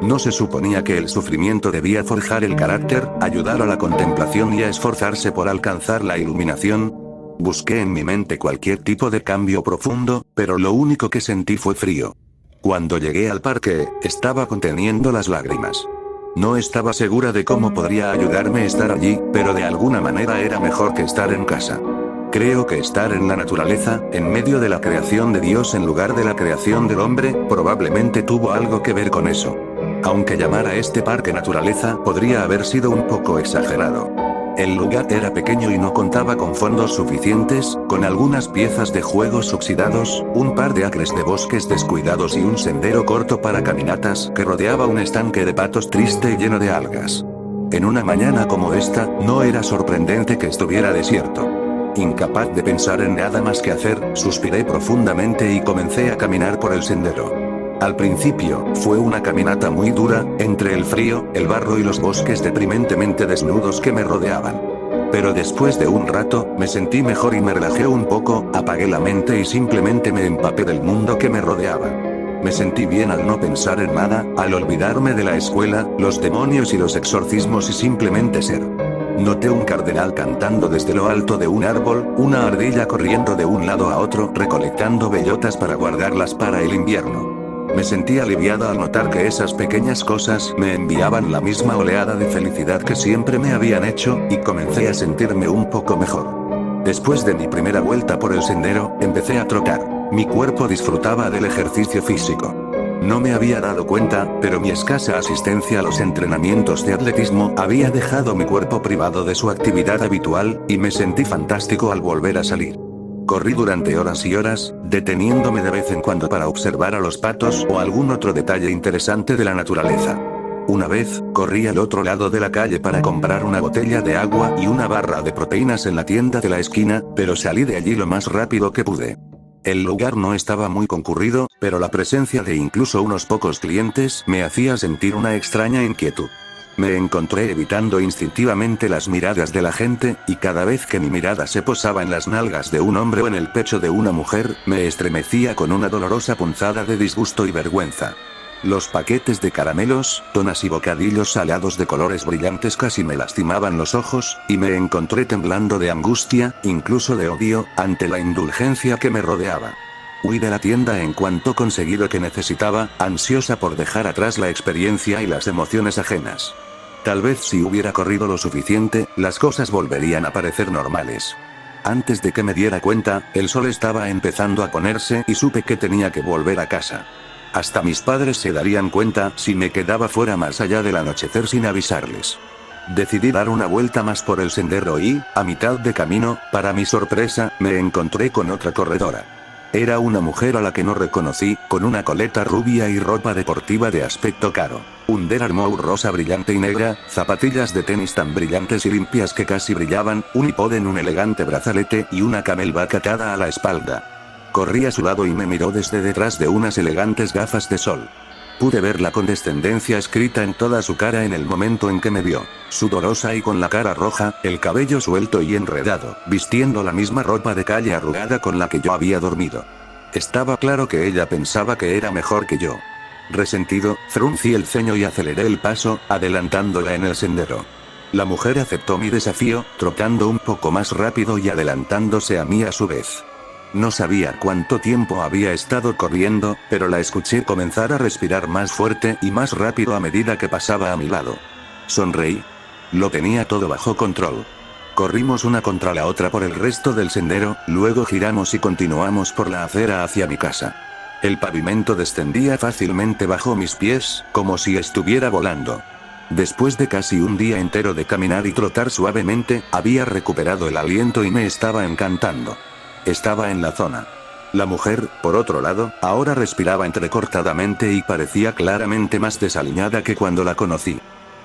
¿No se suponía que el sufrimiento debía forjar el carácter, ayudar a la contemplación y a esforzarse por alcanzar la iluminación? Busqué en mi mente cualquier tipo de cambio profundo, pero lo único que sentí fue frío. Cuando llegué al parque, estaba conteniendo las lágrimas. No estaba segura de cómo podría ayudarme estar allí, pero de alguna manera era mejor que estar en casa. Creo que estar en la naturaleza, en medio de la creación de Dios en lugar de la creación del hombre, probablemente tuvo algo que ver con eso. Aunque llamar a este parque naturaleza podría haber sido un poco exagerado. El lugar era pequeño y no contaba con fondos suficientes, con algunas piezas de juegos oxidados, un par de acres de bosques descuidados y un sendero corto para caminatas que rodeaba un estanque de patos triste y lleno de algas. En una mañana como esta, no era sorprendente que estuviera desierto. Incapaz de pensar en nada más que hacer, suspiré profundamente y comencé a caminar por el sendero. Al principio, fue una caminata muy dura, entre el frío, el barro y los bosques deprimentemente desnudos que me rodeaban. Pero después de un rato, me sentí mejor y me relajé un poco, apagué la mente y simplemente me empapé del mundo que me rodeaba. Me sentí bien al no pensar en nada, al olvidarme de la escuela, los demonios y los exorcismos y simplemente ser. Noté un cardenal cantando desde lo alto de un árbol, una ardilla corriendo de un lado a otro recolectando bellotas para guardarlas para el invierno. Me sentí aliviada al notar que esas pequeñas cosas me enviaban la misma oleada de felicidad que siempre me habían hecho, y comencé a sentirme un poco mejor. Después de mi primera vuelta por el sendero, empecé a trotar. Mi cuerpo disfrutaba del ejercicio físico. No me había dado cuenta, pero mi escasa asistencia a los entrenamientos de atletismo había dejado mi cuerpo privado de su actividad habitual, y me sentí fantástico al volver a salir. Corrí durante horas y horas, deteniéndome de vez en cuando para observar a los patos o algún otro detalle interesante de la naturaleza. Una vez, corrí al otro lado de la calle para comprar una botella de agua y una barra de proteínas en la tienda de la esquina, pero salí de allí lo más rápido que pude. El lugar no estaba muy concurrido, pero la presencia de incluso unos pocos clientes me hacía sentir una extraña inquietud. Me encontré evitando instintivamente las miradas de la gente, y cada vez que mi mirada se posaba en las nalgas de un hombre o en el pecho de una mujer, me estremecía con una dolorosa punzada de disgusto y vergüenza. Los paquetes de caramelos, donas y bocadillos salados de colores brillantes casi me lastimaban los ojos, y me encontré temblando de angustia, incluso de odio, ante la indulgencia que me rodeaba. Huí de la tienda en cuanto conseguí lo que necesitaba, ansiosa por dejar atrás la experiencia y las emociones ajenas. Tal vez si hubiera corrido lo suficiente, las cosas volverían a parecer normales. Antes de que me diera cuenta, el sol estaba empezando a ponerse y supe que tenía que volver a casa. Hasta mis padres se darían cuenta si me quedaba fuera más allá del anochecer sin avisarles. Decidí dar una vuelta más por el sendero y, a mitad de camino, para mi sorpresa, me encontré con otra corredora. Era una mujer a la que no reconocí, con una coleta rubia y ropa deportiva de aspecto caro. Un Under Armour rosa brillante y negra, zapatillas de tenis tan brillantes y limpias que casi brillaban, un iPod en un elegante brazalete y una camelback atada a la espalda. Corrí a su lado y me miró desde detrás de unas elegantes gafas de sol. Pude ver la condescendencia escrita en toda su cara en el momento en que me vio, sudorosa y con la cara roja, el cabello suelto y enredado, vistiendo la misma ropa de calle arrugada con la que yo había dormido. Estaba claro que ella pensaba que era mejor que yo. Resentido, fruncí el ceño y aceleré el paso, adelantándola en el sendero. La mujer aceptó mi desafío, trotando un poco más rápido y adelantándose a mí a su vez. No sabía cuánto tiempo había estado corriendo, pero la escuché comenzar a respirar más fuerte y más rápido a medida que pasaba a mi lado. Sonreí. Lo tenía todo bajo control. Corrimos una contra la otra por el resto del sendero, luego giramos y continuamos por la acera hacia mi casa. El pavimento descendía fácilmente bajo mis pies, como si estuviera volando. Después de casi un día entero de caminar y trotar suavemente, había recuperado el aliento y me estaba encantando. Estaba en la zona. La mujer, por otro lado, ahora respiraba entrecortadamente y parecía claramente más desaliñada que cuando la conocí.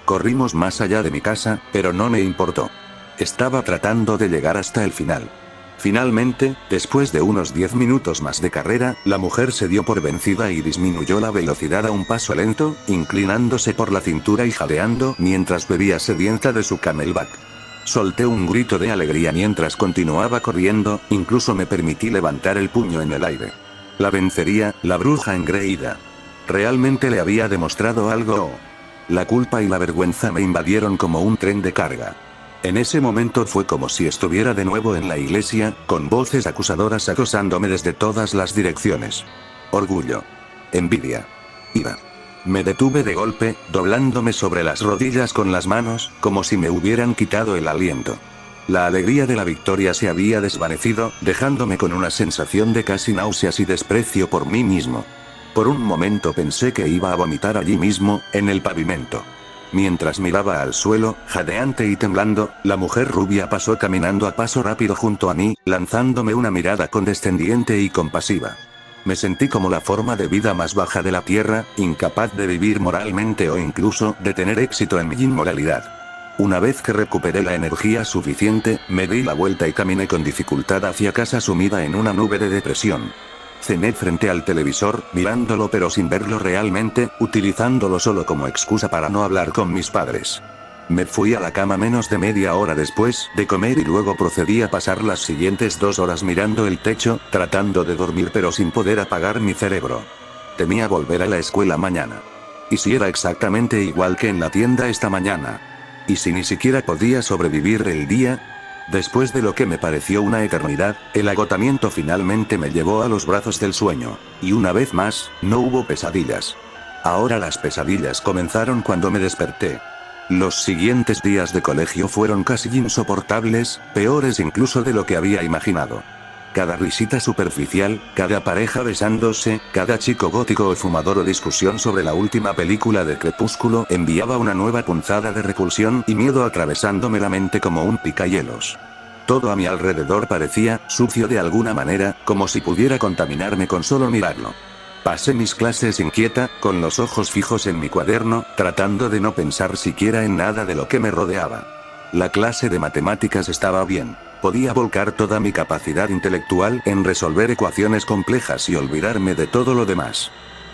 Corrimos más allá de mi casa, pero no me importó. Estaba tratando de llegar hasta el final. Finalmente, después de unos 10 minutos más de carrera, la mujer se dio por vencida y disminuyó la velocidad a un paso lento, inclinándose por la cintura y jadeando mientras bebía sedienta de su camelback. Solté un grito de alegría mientras continuaba corriendo, incluso me permití levantar el puño en el aire. La vencería, la bruja engreída. ¿Realmente le había demostrado algo? La culpa y la vergüenza me invadieron como un tren de carga. En ese momento fue como si estuviera de nuevo en la iglesia, con voces acusadoras acosándome desde todas las direcciones. Orgullo. Envidia. Ira. Me detuve de golpe, doblándome sobre las rodillas con las manos, como si me hubieran quitado el aliento. La alegría de la victoria se había desvanecido, dejándome con una sensación de casi náuseas y desprecio por mí mismo. Por un momento pensé que iba a vomitar allí mismo, en el pavimento. Mientras miraba al suelo, jadeante y temblando, la mujer rubia pasó caminando a paso rápido junto a mí, lanzándome una mirada condescendiente y compasiva. Me sentí como la forma de vida más baja de la tierra, incapaz de vivir moralmente o incluso de tener éxito en mi inmoralidad. Una vez que recuperé la energía suficiente, me di la vuelta y caminé con dificultad hacia casa sumida en una nube de depresión. Cené frente al televisor, mirándolo pero sin verlo realmente, utilizándolo solo como excusa para no hablar con mis padres. Me fui a la cama menos de media hora después de comer y luego procedí a pasar las siguientes 2 horas mirando el techo, tratando de dormir pero sin poder apagar mi cerebro. Temía volver a la escuela mañana. ¿Y si era exactamente igual que en la tienda esta mañana? ¿Y si ni siquiera podía sobrevivir el día? Después de lo que me pareció una eternidad, el agotamiento finalmente me llevó a los brazos del sueño, y una vez más, no hubo pesadillas. Ahora las pesadillas comenzaron cuando me desperté. Los siguientes días de colegio fueron casi insoportables, peores incluso de lo que había imaginado. Cada risita superficial, cada pareja besándose, cada chico gótico o fumador o discusión sobre la última película de Crepúsculo enviaba una nueva punzada de repulsión y miedo atravesándome la mente como un picahielos. Todo a mi alrededor parecía sucio de alguna manera, como si pudiera contaminarme con solo mirarlo. Pasé mis clases inquieta, con los ojos fijos en mi cuaderno, tratando de no pensar siquiera en nada de lo que me rodeaba. La clase de matemáticas estaba bien. Podía volcar toda mi capacidad intelectual en resolver ecuaciones complejas y olvidarme de todo lo demás.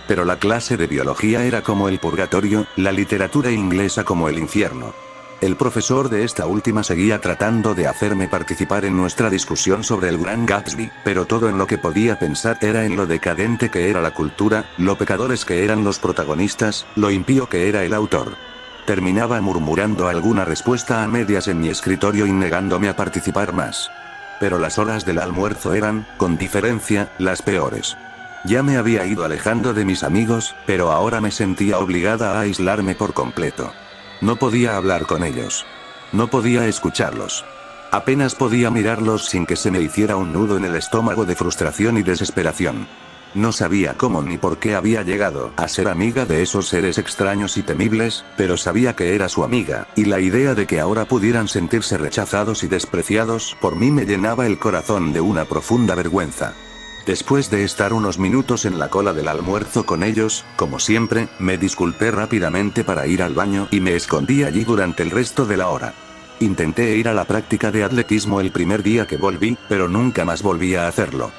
Pero la clase de biología era como el purgatorio, la literatura inglesa como el infierno. El profesor de esta última seguía tratando de hacerme participar en nuestra discusión sobre el Gran Gatsby, pero todo en lo que podía pensar era en lo decadente que era la cultura, lo pecadores que eran los protagonistas, lo impío que era el autor. Terminaba murmurando alguna respuesta a medias en mi escritorio y negándome a participar más. Pero las horas del almuerzo eran, con diferencia, las peores. Ya me había ido alejando de mis amigos, pero ahora me sentía obligada a aislarme por completo. No podía hablar con ellos. No podía escucharlos. Apenas podía mirarlos sin que se me hiciera un nudo en el estómago de frustración y desesperación. No sabía cómo ni por qué había llegado a ser amiga de esos seres extraños y temibles, pero sabía que era su amiga, y la idea de que ahora pudieran sentirse rechazados y despreciados por mí me llenaba el corazón de una profunda vergüenza. Después de estar unos minutos en la cola del almuerzo con ellos, como siempre, me disculpé rápidamente para ir al baño y me escondí allí durante el resto de la hora. Intenté ir a la práctica de atletismo el primer día que volví, pero nunca más volví a hacerlo.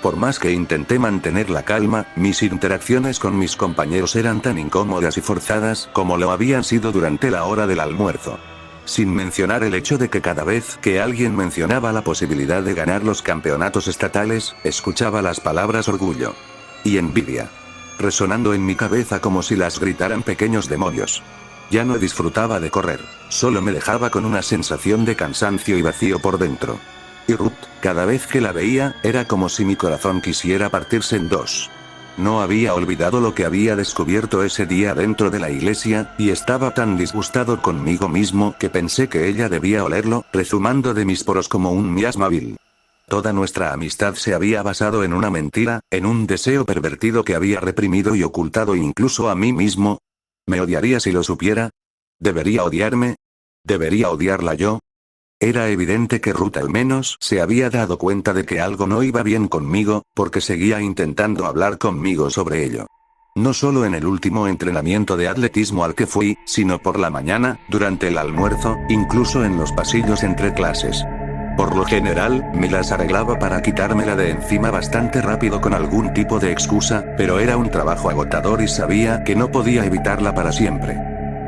Por más que intenté mantener la calma, mis interacciones con mis compañeros eran tan incómodas y forzadas como lo habían sido durante la hora del almuerzo. Sin mencionar el hecho de que cada vez que alguien mencionaba la posibilidad de ganar los campeonatos estatales, escuchaba las palabras orgullo y envidia resonando en mi cabeza como si las gritaran pequeños demonios. Ya no disfrutaba de correr, solo me dejaba con una sensación de cansancio y vacío por dentro. Y Ruth, cada vez que la veía, era como si mi corazón quisiera partirse en dos. No había olvidado lo que había descubierto ese día dentro de la iglesia, y estaba tan disgustado conmigo mismo que pensé que ella debía olerlo, rezumando de mis poros como un miasma vil. Toda nuestra amistad se había basado en una mentira, en un deseo pervertido que había reprimido y ocultado incluso a mí mismo. ¿Me odiaría si lo supiera? ¿Debería odiarme? ¿Debería odiarla yo? Era evidente que Ruth al menos se había dado cuenta de que algo no iba bien conmigo, porque seguía intentando hablar conmigo sobre ello. No solo en el último entrenamiento de atletismo al que fui, sino por la mañana, durante el almuerzo, incluso en los pasillos entre clases. Por lo general, me las arreglaba para quitármela de encima bastante rápido con algún tipo de excusa, pero era un trabajo agotador y sabía que no podía evitarla para siempre.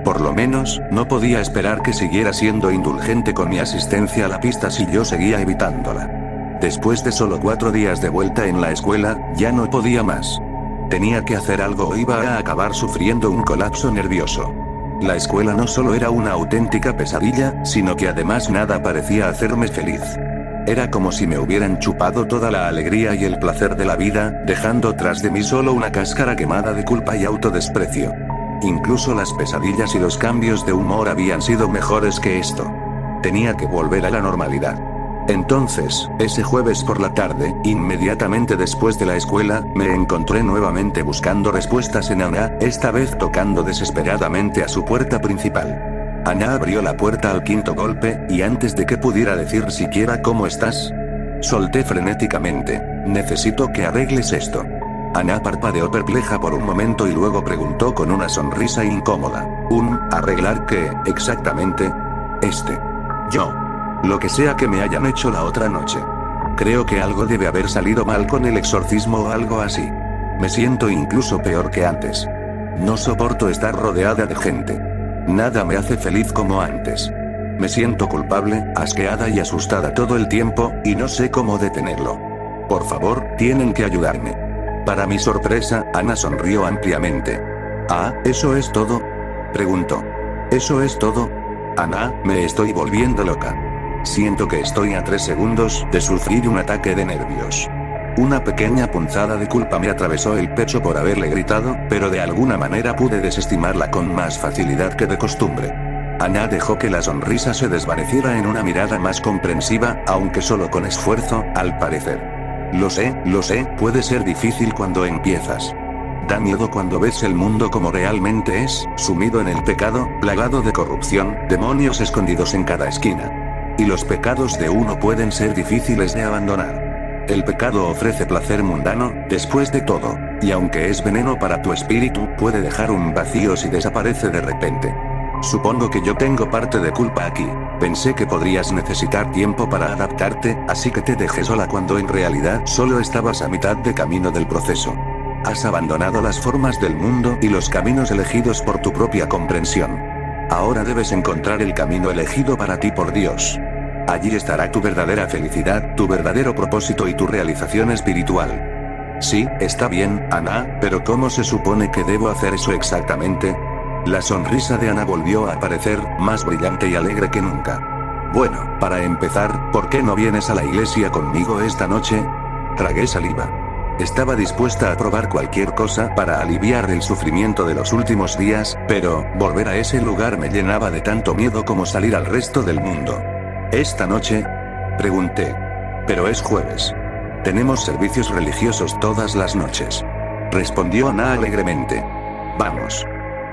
Por lo menos, no podía esperar que siguiera siendo indulgente con mi asistencia a la pista si yo seguía evitándola. Después de solo 4 días de vuelta en la escuela, ya no podía más. Tenía que hacer algo o iba a acabar sufriendo un colapso nervioso. La escuela no solo era una auténtica pesadilla, sino que además nada parecía hacerme feliz. Era como si me hubieran chupado toda la alegría y el placer de la vida, dejando tras de mí solo una cáscara quemada de culpa y autodesprecio. Incluso las pesadillas y los cambios de humor habían sido mejores que esto. Tenía que volver a la normalidad. Entonces, ese jueves por la tarde, inmediatamente después de la escuela, me encontré nuevamente buscando respuestas en Ana, esta vez tocando desesperadamente a su puerta principal. Ana abrió la puerta al 5.º golpe, y antes de que pudiera decir siquiera ¿cómo estás?, solté frenéticamente: necesito que arregles esto. Ana parpadeó perpleja por un momento y luego preguntó con una sonrisa incómoda: ¿arreglar qué, exactamente? Yo. Lo que sea que me hayan hecho la otra noche. Creo que algo debe haber salido mal con el exorcismo o algo así. Me siento incluso peor que antes. No soporto estar rodeada de gente. Nada me hace feliz como antes. Me siento culpable, asqueada y asustada todo el tiempo, y no sé cómo detenerlo. Por favor, tienen que ayudarme. Para mi sorpresa, Ana sonrió ampliamente. ¿Ah, eso es todo?, preguntó. ¿Eso es todo? Ana, me estoy volviendo loca. Siento que estoy a 3 segundos de sufrir un ataque de nervios. Una pequeña punzada de culpa me atravesó el pecho por haberle gritado, pero de alguna manera pude desestimarla con más facilidad que de costumbre. Ana dejó que la sonrisa se desvaneciera en una mirada más comprensiva, aunque solo con esfuerzo, al parecer. Lo sé, puede ser difícil cuando empiezas. Da miedo cuando ves el mundo como realmente es, sumido en el pecado, plagado de corrupción, demonios escondidos en cada esquina. Y los pecados de uno pueden ser difíciles de abandonar. El pecado ofrece placer mundano, después de todo, y aunque es veneno para tu espíritu, puede dejar un vacío si desaparece de repente. Supongo que yo tengo parte de culpa aquí. Pensé que podrías necesitar tiempo para adaptarte, así que te dejé sola cuando en realidad solo estabas a mitad de camino del proceso. Has abandonado las formas del mundo y los caminos elegidos por tu propia comprensión. Ahora debes encontrar el camino elegido para ti por Dios. Allí estará tu verdadera felicidad, tu verdadero propósito y tu realización espiritual. Sí, está bien, Ana, pero ¿cómo se supone que debo hacer eso exactamente? La sonrisa de Ana volvió a aparecer, más brillante y alegre que nunca. Bueno, para empezar, ¿por qué no vienes a la iglesia conmigo esta noche? Tragué saliva. Estaba dispuesta a probar cualquier cosa para aliviar el sufrimiento de los últimos días, pero volver a ese lugar me llenaba de tanto miedo como salir al resto del mundo. ¿Esta noche?, pregunté. Pero es jueves. Tenemos servicios religiosos todas las noches. Respondió Ana alegremente. Vamos.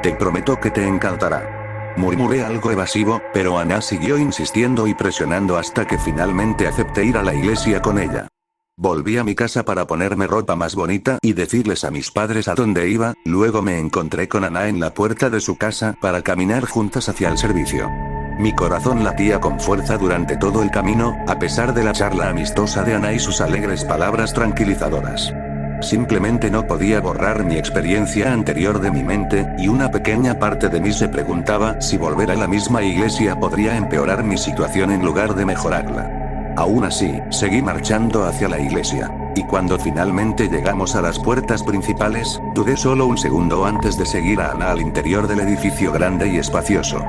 Te prometo que te encantará. Murmuré algo evasivo, pero Ana siguió insistiendo y presionando hasta que finalmente acepté ir a la iglesia con ella. Volví a mi casa para ponerme ropa más bonita y decirles a mis padres a dónde iba, luego me encontré con Ana en la puerta de su casa para caminar juntas hacia el servicio. Mi corazón latía con fuerza durante todo el camino, a pesar de la charla amistosa de Ana y sus alegres palabras tranquilizadoras. Simplemente no podía borrar mi experiencia anterior de mi mente, y una pequeña parte de mí se preguntaba si volver a la misma iglesia podría empeorar mi situación en lugar de mejorarla. Aún así, seguí marchando hacia la iglesia, y cuando finalmente llegamos a las puertas principales, dudé solo un segundo antes de seguir a Ana al interior del edificio grande y espacioso.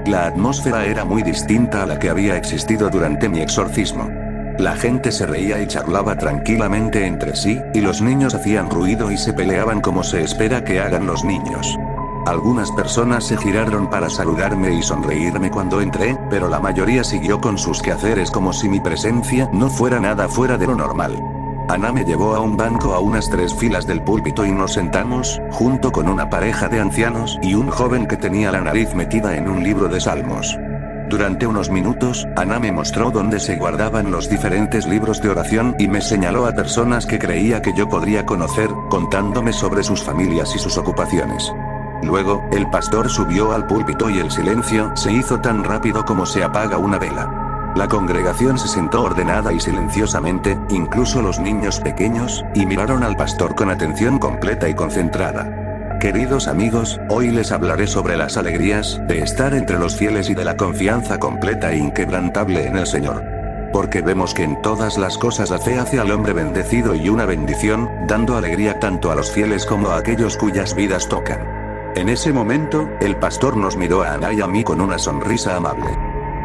La atmósfera era muy distinta a la que había existido durante mi exorcismo. La gente se reía y charlaba tranquilamente entre sí, y los niños hacían ruido y se peleaban como se espera que hagan los niños. Algunas personas se giraron para saludarme y sonreírme cuando entré, pero la mayoría siguió con sus quehaceres como si mi presencia no fuera nada fuera de lo normal. Ana me llevó a un banco a unas 3 filas del púlpito y nos sentamos, junto con una pareja de ancianos y un joven que tenía la nariz metida en un libro de salmos. Durante unos minutos, Ana me mostró dónde se guardaban los diferentes libros de oración y me señaló a personas que creía que yo podría conocer, contándome sobre sus familias y sus ocupaciones. Luego, el pastor subió al púlpito y el silencio se hizo tan rápido como se apaga una vela. La congregación se sentó ordenada y silenciosamente, incluso los niños pequeños, y miraron al pastor con atención completa y concentrada. Queridos amigos, hoy les hablaré sobre las alegrías de estar entre los fieles y de la confianza completa e inquebrantable en el Señor. Porque vemos que en todas las cosas la fe hace al hombre bendecido y una bendición, dando alegría tanto a los fieles como a aquellos cuyas vidas tocan. En ese momento, el pastor nos miró a Ana y a mí con una sonrisa amable.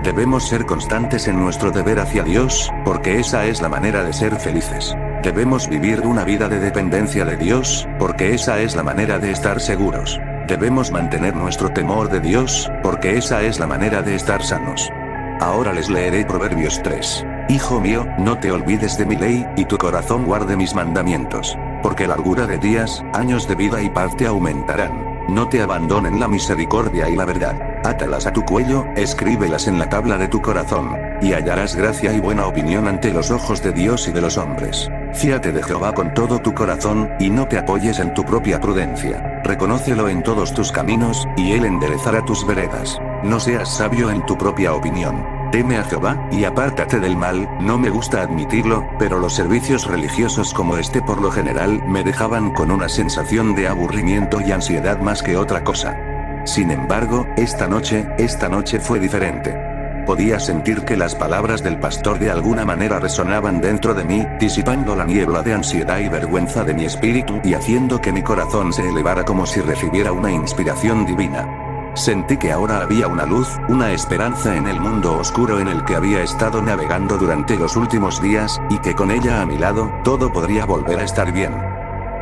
Debemos ser constantes en nuestro deber hacia Dios, porque esa es la manera de ser felices. Debemos vivir una vida de dependencia de Dios, porque esa es la manera de estar seguros. Debemos mantener nuestro temor de Dios, porque esa es la manera de estar sanos. Ahora les leeré Proverbios 3. Hijo mío, no te olvides de mi ley, y tu corazón guarde mis mandamientos. Porque largura de días, años de vida y paz te aumentarán. No te abandonen la misericordia y la verdad. Átalas a tu cuello, escríbelas en la tabla de tu corazón, y hallarás gracia y buena opinión ante los ojos de Dios y de los hombres. Fíate de Jehová con todo tu corazón, y no te apoyes en tu propia prudencia. Reconócelo en todos tus caminos, y él enderezará tus veredas. No seas sabio en tu propia opinión. Teme a Jehová, y apártate del mal. No me gusta admitirlo, pero los servicios religiosos como este por lo general me dejaban con una sensación de aburrimiento y ansiedad más que otra cosa. Sin embargo, esta noche fue diferente. Podía sentir que las palabras del pastor de alguna manera resonaban dentro de mí, disipando la niebla de ansiedad y vergüenza de mi espíritu y haciendo que mi corazón se elevara como si recibiera una inspiración divina. Sentí que ahora había una luz, una esperanza en el mundo oscuro en el que había estado navegando durante los últimos días, y que con ella a mi lado, todo podría volver a estar bien.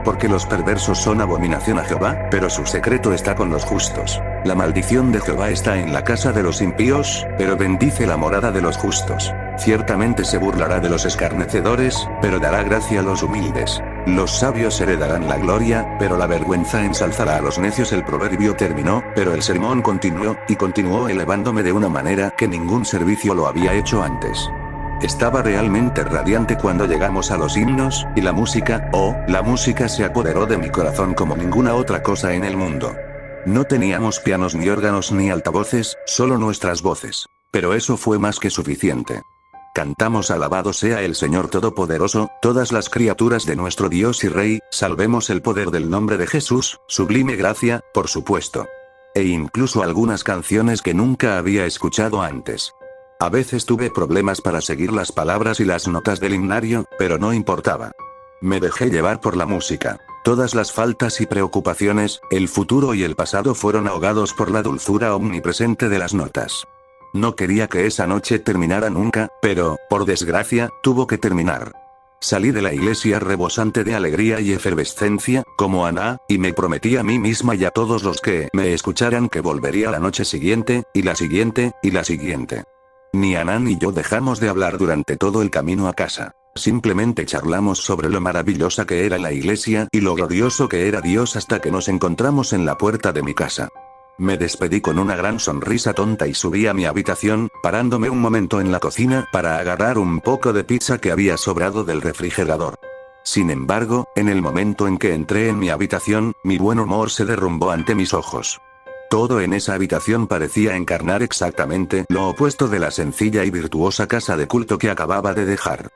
Porque los perversos son abominación a Jehová, pero su secreto está con los justos. La maldición de Jehová está en la casa de los impíos, pero bendice la morada de los justos. Ciertamente se burlará de los escarnecedores, pero dará gracia a los humildes. Los sabios heredarán la gloria, pero la vergüenza ensalzará a los necios. El proverbio terminó, pero el sermón continuó, y continuó elevándome de una manera que ningún servicio lo había hecho antes. Estaba realmente radiante cuando llegamos a los himnos, y la música se apoderó de mi corazón como ninguna otra cosa en el mundo. No teníamos pianos ni órganos ni altavoces, solo nuestras voces. Pero eso fue más que suficiente. Cantamos alabado sea el Señor Todopoderoso, todas las criaturas de nuestro Dios y Rey, salvemos el poder del nombre de Jesús, sublime gracia, por supuesto. E incluso algunas canciones que nunca había escuchado antes. A veces tuve problemas para seguir las palabras y las notas del himnario, pero no importaba. Me dejé llevar por la música. Todas las faltas y preocupaciones, el futuro y el pasado fueron ahogados por la dulzura omnipresente de las notas. No quería que esa noche terminara nunca, pero, por desgracia, tuvo que terminar. Salí de la iglesia rebosante de alegría y efervescencia, como Ana, y me prometí a mí misma y a todos los que me escucharan que volvería la noche siguiente, y la siguiente, y la siguiente. Ni Ana ni yo dejamos de hablar durante todo el camino a casa. Simplemente charlamos sobre lo maravillosa que era la iglesia y lo glorioso que era Dios hasta que nos encontramos en la puerta de mi casa. Me despedí con una gran sonrisa tonta y subí a mi habitación, parándome un momento en la cocina para agarrar un poco de pizza que había sobrado del refrigerador. Sin embargo, en el momento en que entré en mi habitación, mi buen humor se derrumbó ante mis ojos. Todo en esa habitación parecía encarnar exactamente lo opuesto de la sencilla y virtuosa casa de culto que acababa de dejar.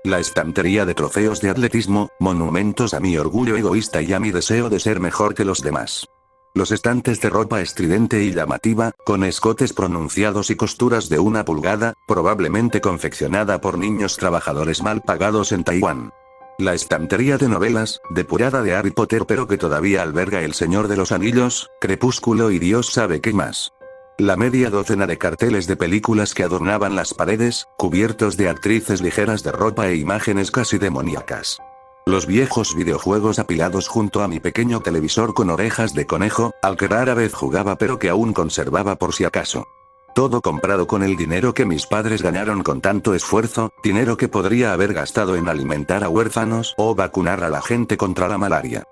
La estantería de trofeos de atletismo, monumentos a mi orgullo egoísta y a mi deseo de ser mejor que los demás. Los estantes de ropa estridente y llamativa, con escotes pronunciados y costuras de 1 pulgada, probablemente confeccionada por niños trabajadores mal pagados en Taiwán. La estantería de novelas, depurada de Harry Potter pero que todavía alberga El Señor de los Anillos, Crepúsculo y Dios sabe qué más. La media docena de carteles de películas que adornaban las paredes, cubiertos de actrices ligeras de ropa e imágenes casi demoníacas. Los viejos videojuegos apilados junto a mi pequeño televisor con orejas de conejo, al que rara vez jugaba pero que aún conservaba por si acaso. Todo comprado con el dinero que mis padres ganaron con tanto esfuerzo, dinero que podría haber gastado en alimentar a huérfanos o vacunar a la gente contra la malaria.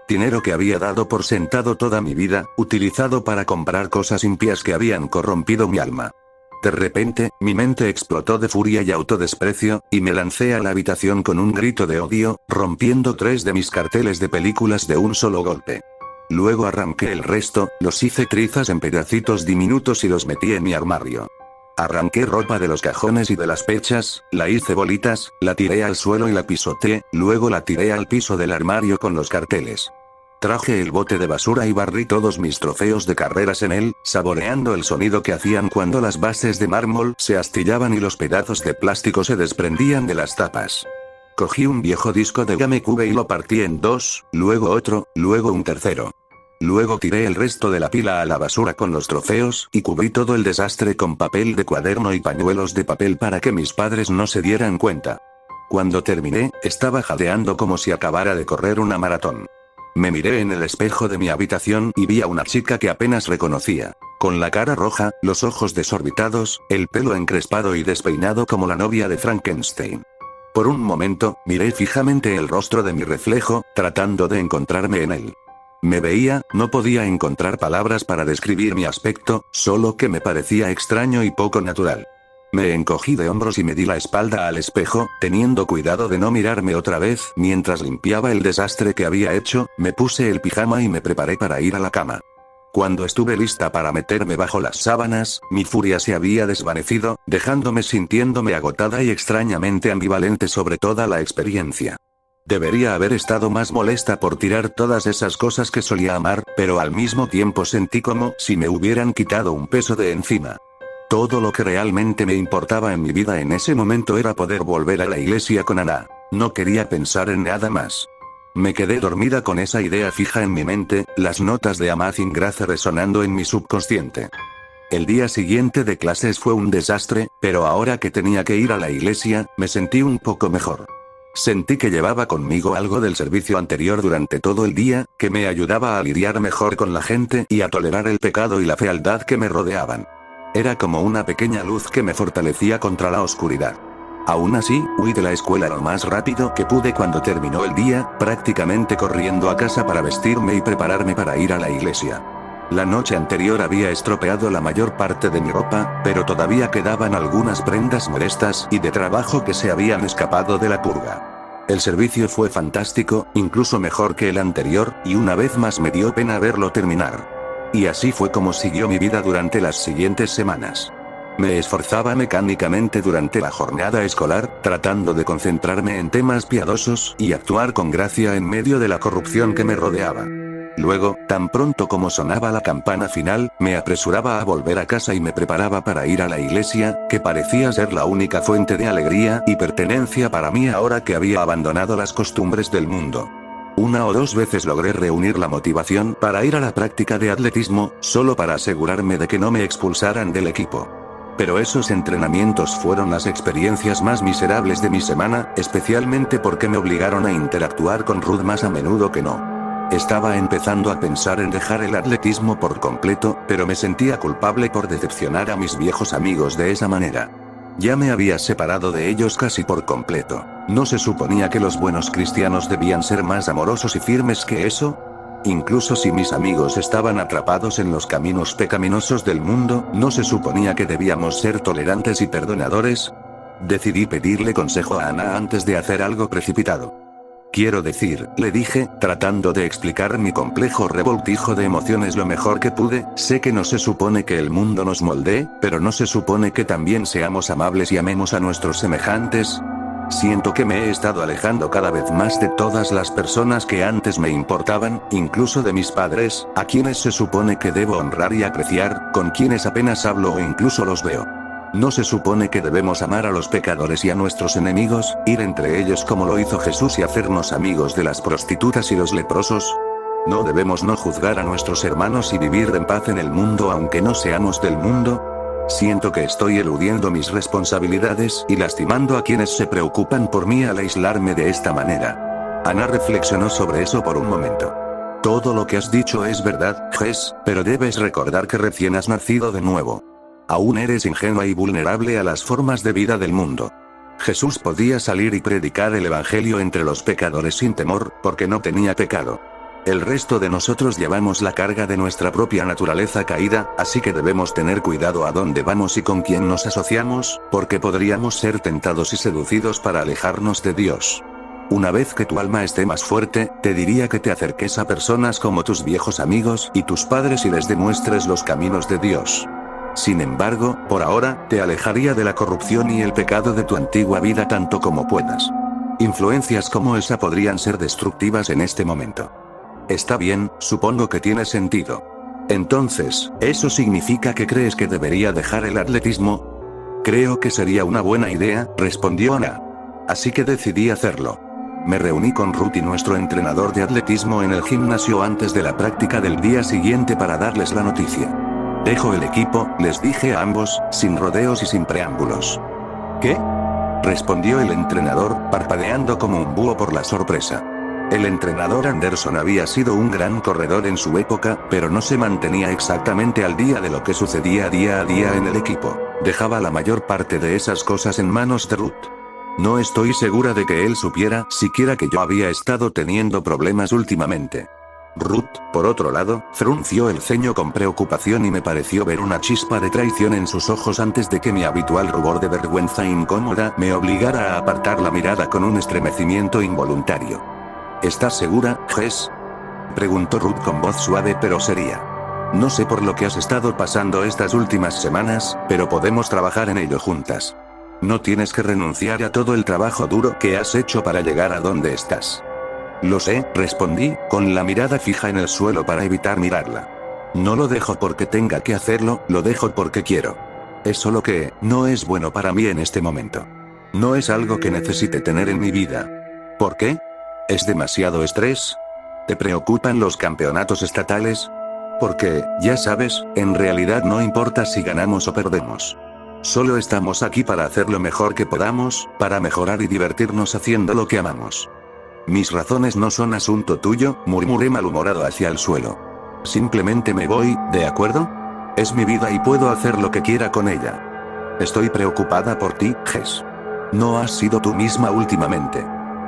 Dinero que había dado por sentado toda mi vida, utilizado para comprar cosas impías que habían corrompido mi alma. De repente, mi mente explotó de furia y autodesprecio, y me lancé a la habitación con un grito de odio, rompiendo 3 de mis carteles de películas de un solo golpe. Luego arranqué el resto, los hice trizas en pedacitos diminutos y los metí en mi armario. Arranqué ropa de los cajones y de las pechas, la hice bolitas, la tiré al suelo y la pisoteé, luego la tiré al piso del armario con los carteles. Traje el bote de basura y barrí todos mis trofeos de carreras en él, saboreando el sonido que hacían cuando las bases de mármol se astillaban y los pedazos de plástico se desprendían de las tapas. Cogí un viejo disco de GameCube y lo partí en 2, luego otro, luego un tercero. Luego tiré el resto de la pila a la basura con los trofeos y cubrí todo el desastre con papel de cuaderno y pañuelos de papel para que mis padres no se dieran cuenta. Cuando terminé, estaba jadeando como si acabara de correr una maratón. Me miré en el espejo de mi habitación y vi a una chica que apenas reconocía. Con la cara roja, los ojos desorbitados, el pelo encrespado y despeinado como la novia de Frankenstein. Por un momento, miré fijamente el rostro de mi reflejo, tratando de encontrarme en él. Me veía, no podía encontrar palabras para describir mi aspecto, solo que me parecía extraño y poco natural. Me encogí de hombros y me di la espalda al espejo, teniendo cuidado de no mirarme otra vez. Mientras limpiaba el desastre que había hecho, me puse el pijama y me preparé para ir a la cama. Cuando estuve lista para meterme bajo las sábanas, mi furia se había desvanecido, dejándome sintiéndome agotada y extrañamente ambivalente sobre toda la experiencia. Debería haber estado más molesta por tirar todas esas cosas que solía amar, pero al mismo tiempo sentí como si me hubieran quitado un peso de encima. Todo lo que realmente me importaba en mi vida en ese momento era poder volver a la iglesia con Ana. No quería pensar en nada más. Me quedé dormida con esa idea fija en mi mente, las notas de Amazing Grace resonando en mi subconsciente. El día siguiente de clases fue un desastre, pero ahora que tenía que ir a la iglesia, me sentí un poco mejor. Sentí que llevaba conmigo algo del servicio anterior durante todo el día, que me ayudaba a lidiar mejor con la gente y a tolerar el pecado y la fealdad que me rodeaban. Era como una pequeña luz que me fortalecía contra la oscuridad. Aún así, huí de la escuela lo más rápido que pude cuando terminó el día, prácticamente corriendo a casa para vestirme y prepararme para ir a la iglesia. La noche anterior había estropeado la mayor parte de mi ropa, pero todavía quedaban algunas prendas modestas y de trabajo que se habían escapado de la purga. El servicio fue fantástico, incluso mejor que el anterior, y una vez más me dio pena verlo terminar. Y así fue como siguió mi vida durante las siguientes semanas. Me esforzaba mecánicamente durante la jornada escolar, tratando de concentrarme en temas piadosos y actuar con gracia en medio de la corrupción que me rodeaba. Luego, tan pronto como sonaba la campana final, me apresuraba a volver a casa y me preparaba para ir a la iglesia, que parecía ser la única fuente de alegría y pertenencia para mí ahora que había abandonado las costumbres del mundo. 1 o 2 veces logré reunir la motivación para ir a la práctica de atletismo, solo para asegurarme de que no me expulsaran del equipo. Pero esos entrenamientos fueron las experiencias más miserables de mi semana, especialmente porque me obligaron a interactuar con Ruth más a menudo que no. Estaba empezando a pensar en dejar el atletismo por completo, pero me sentía culpable por decepcionar a mis viejos amigos de esa manera. Ya me había separado de ellos casi por completo. ¿No se suponía que los buenos cristianos debían ser más amorosos y firmes que eso? Incluso si mis amigos estaban atrapados en los caminos pecaminosos del mundo, ¿no se suponía que debíamos ser tolerantes y perdonadores? Decidí pedirle consejo a Ana antes de hacer algo precipitado. Quiero decir, le dije, tratando de explicar mi complejo revoltijo de emociones lo mejor que pude, sé que no se supone que el mundo nos moldee, pero no se supone que también seamos amables y amemos a nuestros semejantes. Siento que me he estado alejando cada vez más de todas las personas que antes me importaban, incluso de mis padres, a quienes se supone que debo honrar y apreciar, con quienes apenas hablo o incluso los veo. ¿No se supone que debemos amar a los pecadores y a nuestros enemigos, ir entre ellos como lo hizo Jesús y hacernos amigos de las prostitutas y los leprosos? ¿No debemos no juzgar a nuestros hermanos y vivir en paz en el mundo aunque no seamos del mundo? Siento que estoy eludiendo mis responsabilidades y lastimando a quienes se preocupan por mí al aislarme de esta manera. Ana reflexionó sobre eso por un momento. Todo lo que has dicho es verdad, Jess, pero debes recordar que recién has nacido de nuevo. Aún eres ingenua y vulnerable a las formas de vida del mundo. Jesús podía salir y predicar el evangelio entre los pecadores sin temor, porque no tenía pecado. El resto de nosotros llevamos la carga de nuestra propia naturaleza caída, así que debemos tener cuidado a dónde vamos y con quién nos asociamos, porque podríamos ser tentados y seducidos para alejarnos de Dios. Una vez que tu alma esté más fuerte, te diría que te acerques a personas como tus viejos amigos y tus padres y les demuestres los caminos de Dios. Sin embargo, por ahora, te alejaría de la corrupción y el pecado de tu antigua vida tanto como puedas. Influencias como esa podrían ser destructivas en este momento. Está bien, supongo que tiene sentido. Entonces, ¿eso significa que crees que debería dejar el atletismo? Creo que sería una buena idea, respondió Ana. Así que decidí hacerlo. Me reuní con Ruth y nuestro entrenador de atletismo en el gimnasio antes de la práctica del día siguiente para darles la noticia. Dejo el equipo, les dije a ambos, sin rodeos y sin preámbulos. ¿Qué? Respondió el entrenador, parpadeando como un búho por la sorpresa. El entrenador Anderson había sido un gran corredor en su época, pero no se mantenía exactamente al día de lo que sucedía día a día en el equipo. Dejaba la mayor parte de esas cosas en manos de Ruth. No estoy segura de que él supiera siquiera que yo había estado teniendo problemas últimamente. Ruth, por otro lado, frunció el ceño con preocupación y me pareció ver una chispa de traición en sus ojos antes de que mi habitual rubor de vergüenza incómoda me obligara a apartar la mirada con un estremecimiento involuntario. ¿Estás segura, Jess? Preguntó Ruth con voz suave pero seria. No sé por lo que has estado pasando estas últimas semanas, pero podemos trabajar en ello juntas. No tienes que renunciar a todo el trabajo duro que has hecho para llegar a donde estás. Lo sé, respondí, con la mirada fija en el suelo para evitar mirarla. No lo dejo porque tenga que hacerlo, lo dejo porque quiero. Es solo que, no es bueno para mí en este momento. No es algo que necesite tener en mi vida. ¿Por qué? ¿Es demasiado estrés? ¿Te preocupan los campeonatos estatales? Porque, ya sabes, en realidad no importa si ganamos o perdemos. Solo estamos aquí para hacer lo mejor que podamos, para mejorar y divertirnos haciendo lo que amamos. Mis razones no son asunto tuyo, murmuré malhumorado hacia el suelo. Simplemente me voy, ¿de acuerdo? Es mi vida y puedo hacer lo que quiera con ella. Estoy preocupada por ti, Jess. No has sido tú misma últimamente.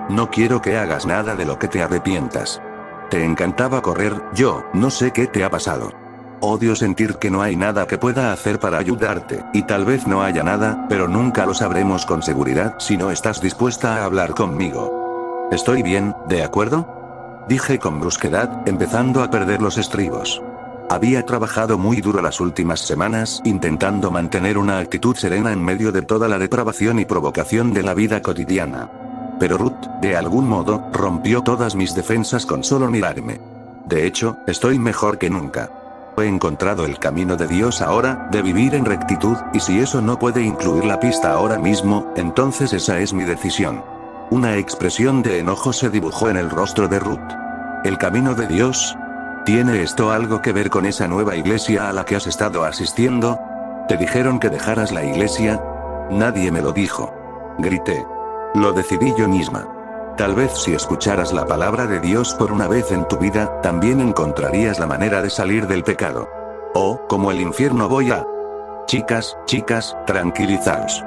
No quiero que hagas nada de lo que te arrepientas. Te encantaba correr, yo, no sé qué te ha pasado. Odio sentir que no hay nada que pueda hacer para ayudarte, y tal vez no haya nada, pero nunca lo sabremos con seguridad si no estás dispuesta a hablar conmigo. Estoy bien, ¿de acuerdo? Dije con brusquedad, empezando a perder los estribos. Había trabajado muy duro las últimas semanas, intentando mantener una actitud serena en medio de toda la depravación y provocación de la vida cotidiana. Pero Ruth, de algún modo, rompió todas mis defensas con solo mirarme. De hecho, estoy mejor que nunca. He encontrado el camino de Dios ahora, de vivir en rectitud, y si eso no puede incluir la pista ahora mismo, entonces esa es mi decisión. Una expresión de enojo se dibujó en el rostro de Ruth. ¿El camino de Dios? ¿Tiene esto algo que ver con esa nueva iglesia a la que has estado asistiendo? ¿Te dijeron que dejaras la iglesia? Nadie me lo dijo. Grité. Lo decidí yo misma. Tal vez si escucharas la palabra de Dios por una vez en tu vida, también encontrarías la manera de salir del pecado. Oh, como el infierno voy a... Chicas, tranquilizaos.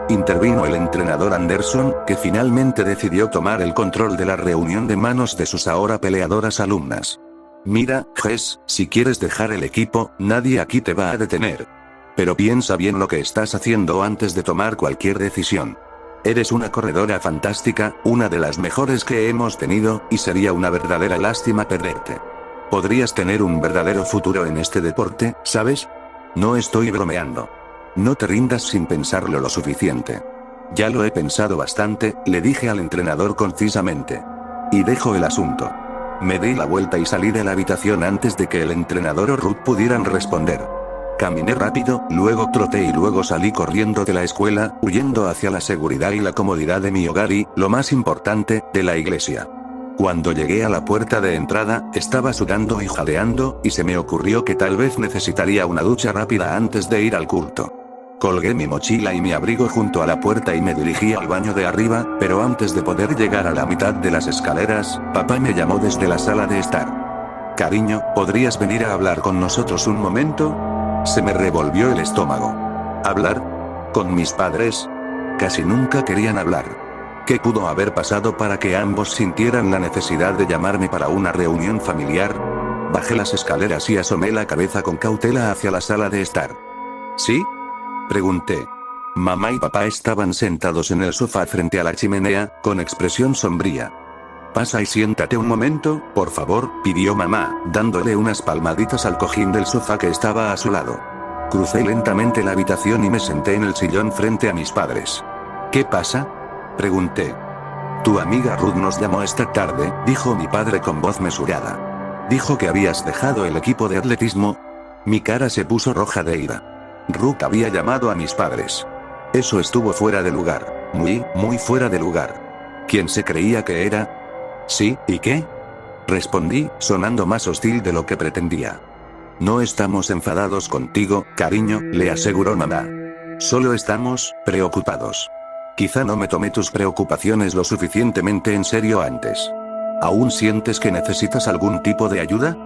Intervino el entrenador Anderson, que finalmente decidió tomar el control de la reunión de manos de sus ahora peleadoras alumnas. Mira, Jess, si quieres dejar el equipo, nadie aquí te va a detener. Pero piensa bien lo que estás haciendo antes de tomar cualquier decisión. Eres una corredora fantástica, una de las mejores que hemos tenido, y sería una verdadera lástima perderte. Podrías tener un verdadero futuro en este deporte, ¿sabes? No estoy bromeando. No te rindas sin pensarlo lo suficiente. Ya lo he pensado bastante, le dije al entrenador concisamente. Y dejo el asunto. Me di la vuelta y salí de la habitación antes de que el entrenador o Ruth pudieran responder. Caminé rápido, luego troté y luego salí corriendo de la escuela, huyendo hacia la seguridad y la comodidad de mi hogar y, lo más importante, de la iglesia. Cuando llegué a la puerta de entrada, estaba sudando y jadeando, y se me ocurrió que tal vez necesitaría una ducha rápida antes de ir al culto. Colgué mi mochila y mi abrigo junto a la puerta y me dirigí al baño de arriba, pero antes de poder llegar a la mitad de las escaleras, papá me llamó desde la sala de estar. Cariño, ¿podrías venir a hablar con nosotros un momento? Se me revolvió el estómago. ¿Hablar? ¿Con mis padres? Casi nunca querían hablar. ¿Qué pudo haber pasado para que ambos sintieran la necesidad de llamarme para una reunión familiar? Bajé las escaleras y asomé la cabeza con cautela hacia la sala de estar. ¿Sí? Pregunté. Mamá y papá estaban sentados en el sofá frente a la chimenea, con expresión sombría. Pasa y siéntate un momento, por favor, pidió mamá, dándole unas palmaditas al cojín del sofá que estaba a su lado. Crucé lentamente la habitación y me senté en el sillón frente a mis padres. ¿Qué pasa? Pregunté. Tu amiga Ruth nos llamó esta tarde, dijo mi padre con voz mesurada. Dijo que habías dejado el equipo de atletismo. Mi cara se puso roja de ira. Ruth había llamado a mis padres. Eso estuvo fuera de lugar. Muy fuera de lugar. ¿Quién se creía que era? Sí, ¿y qué? Respondí, sonando más hostil de lo que pretendía. No estamos enfadados contigo, cariño, le aseguró mamá. Solo estamos preocupados. Quizá no me tomé tus preocupaciones lo suficientemente en serio antes. ¿Aún sientes que necesitas algún tipo de ayuda?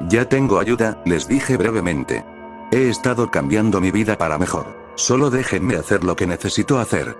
Ya tengo ayuda, les dije brevemente. He estado cambiando mi vida para mejor. Solo déjenme hacer lo que necesito hacer.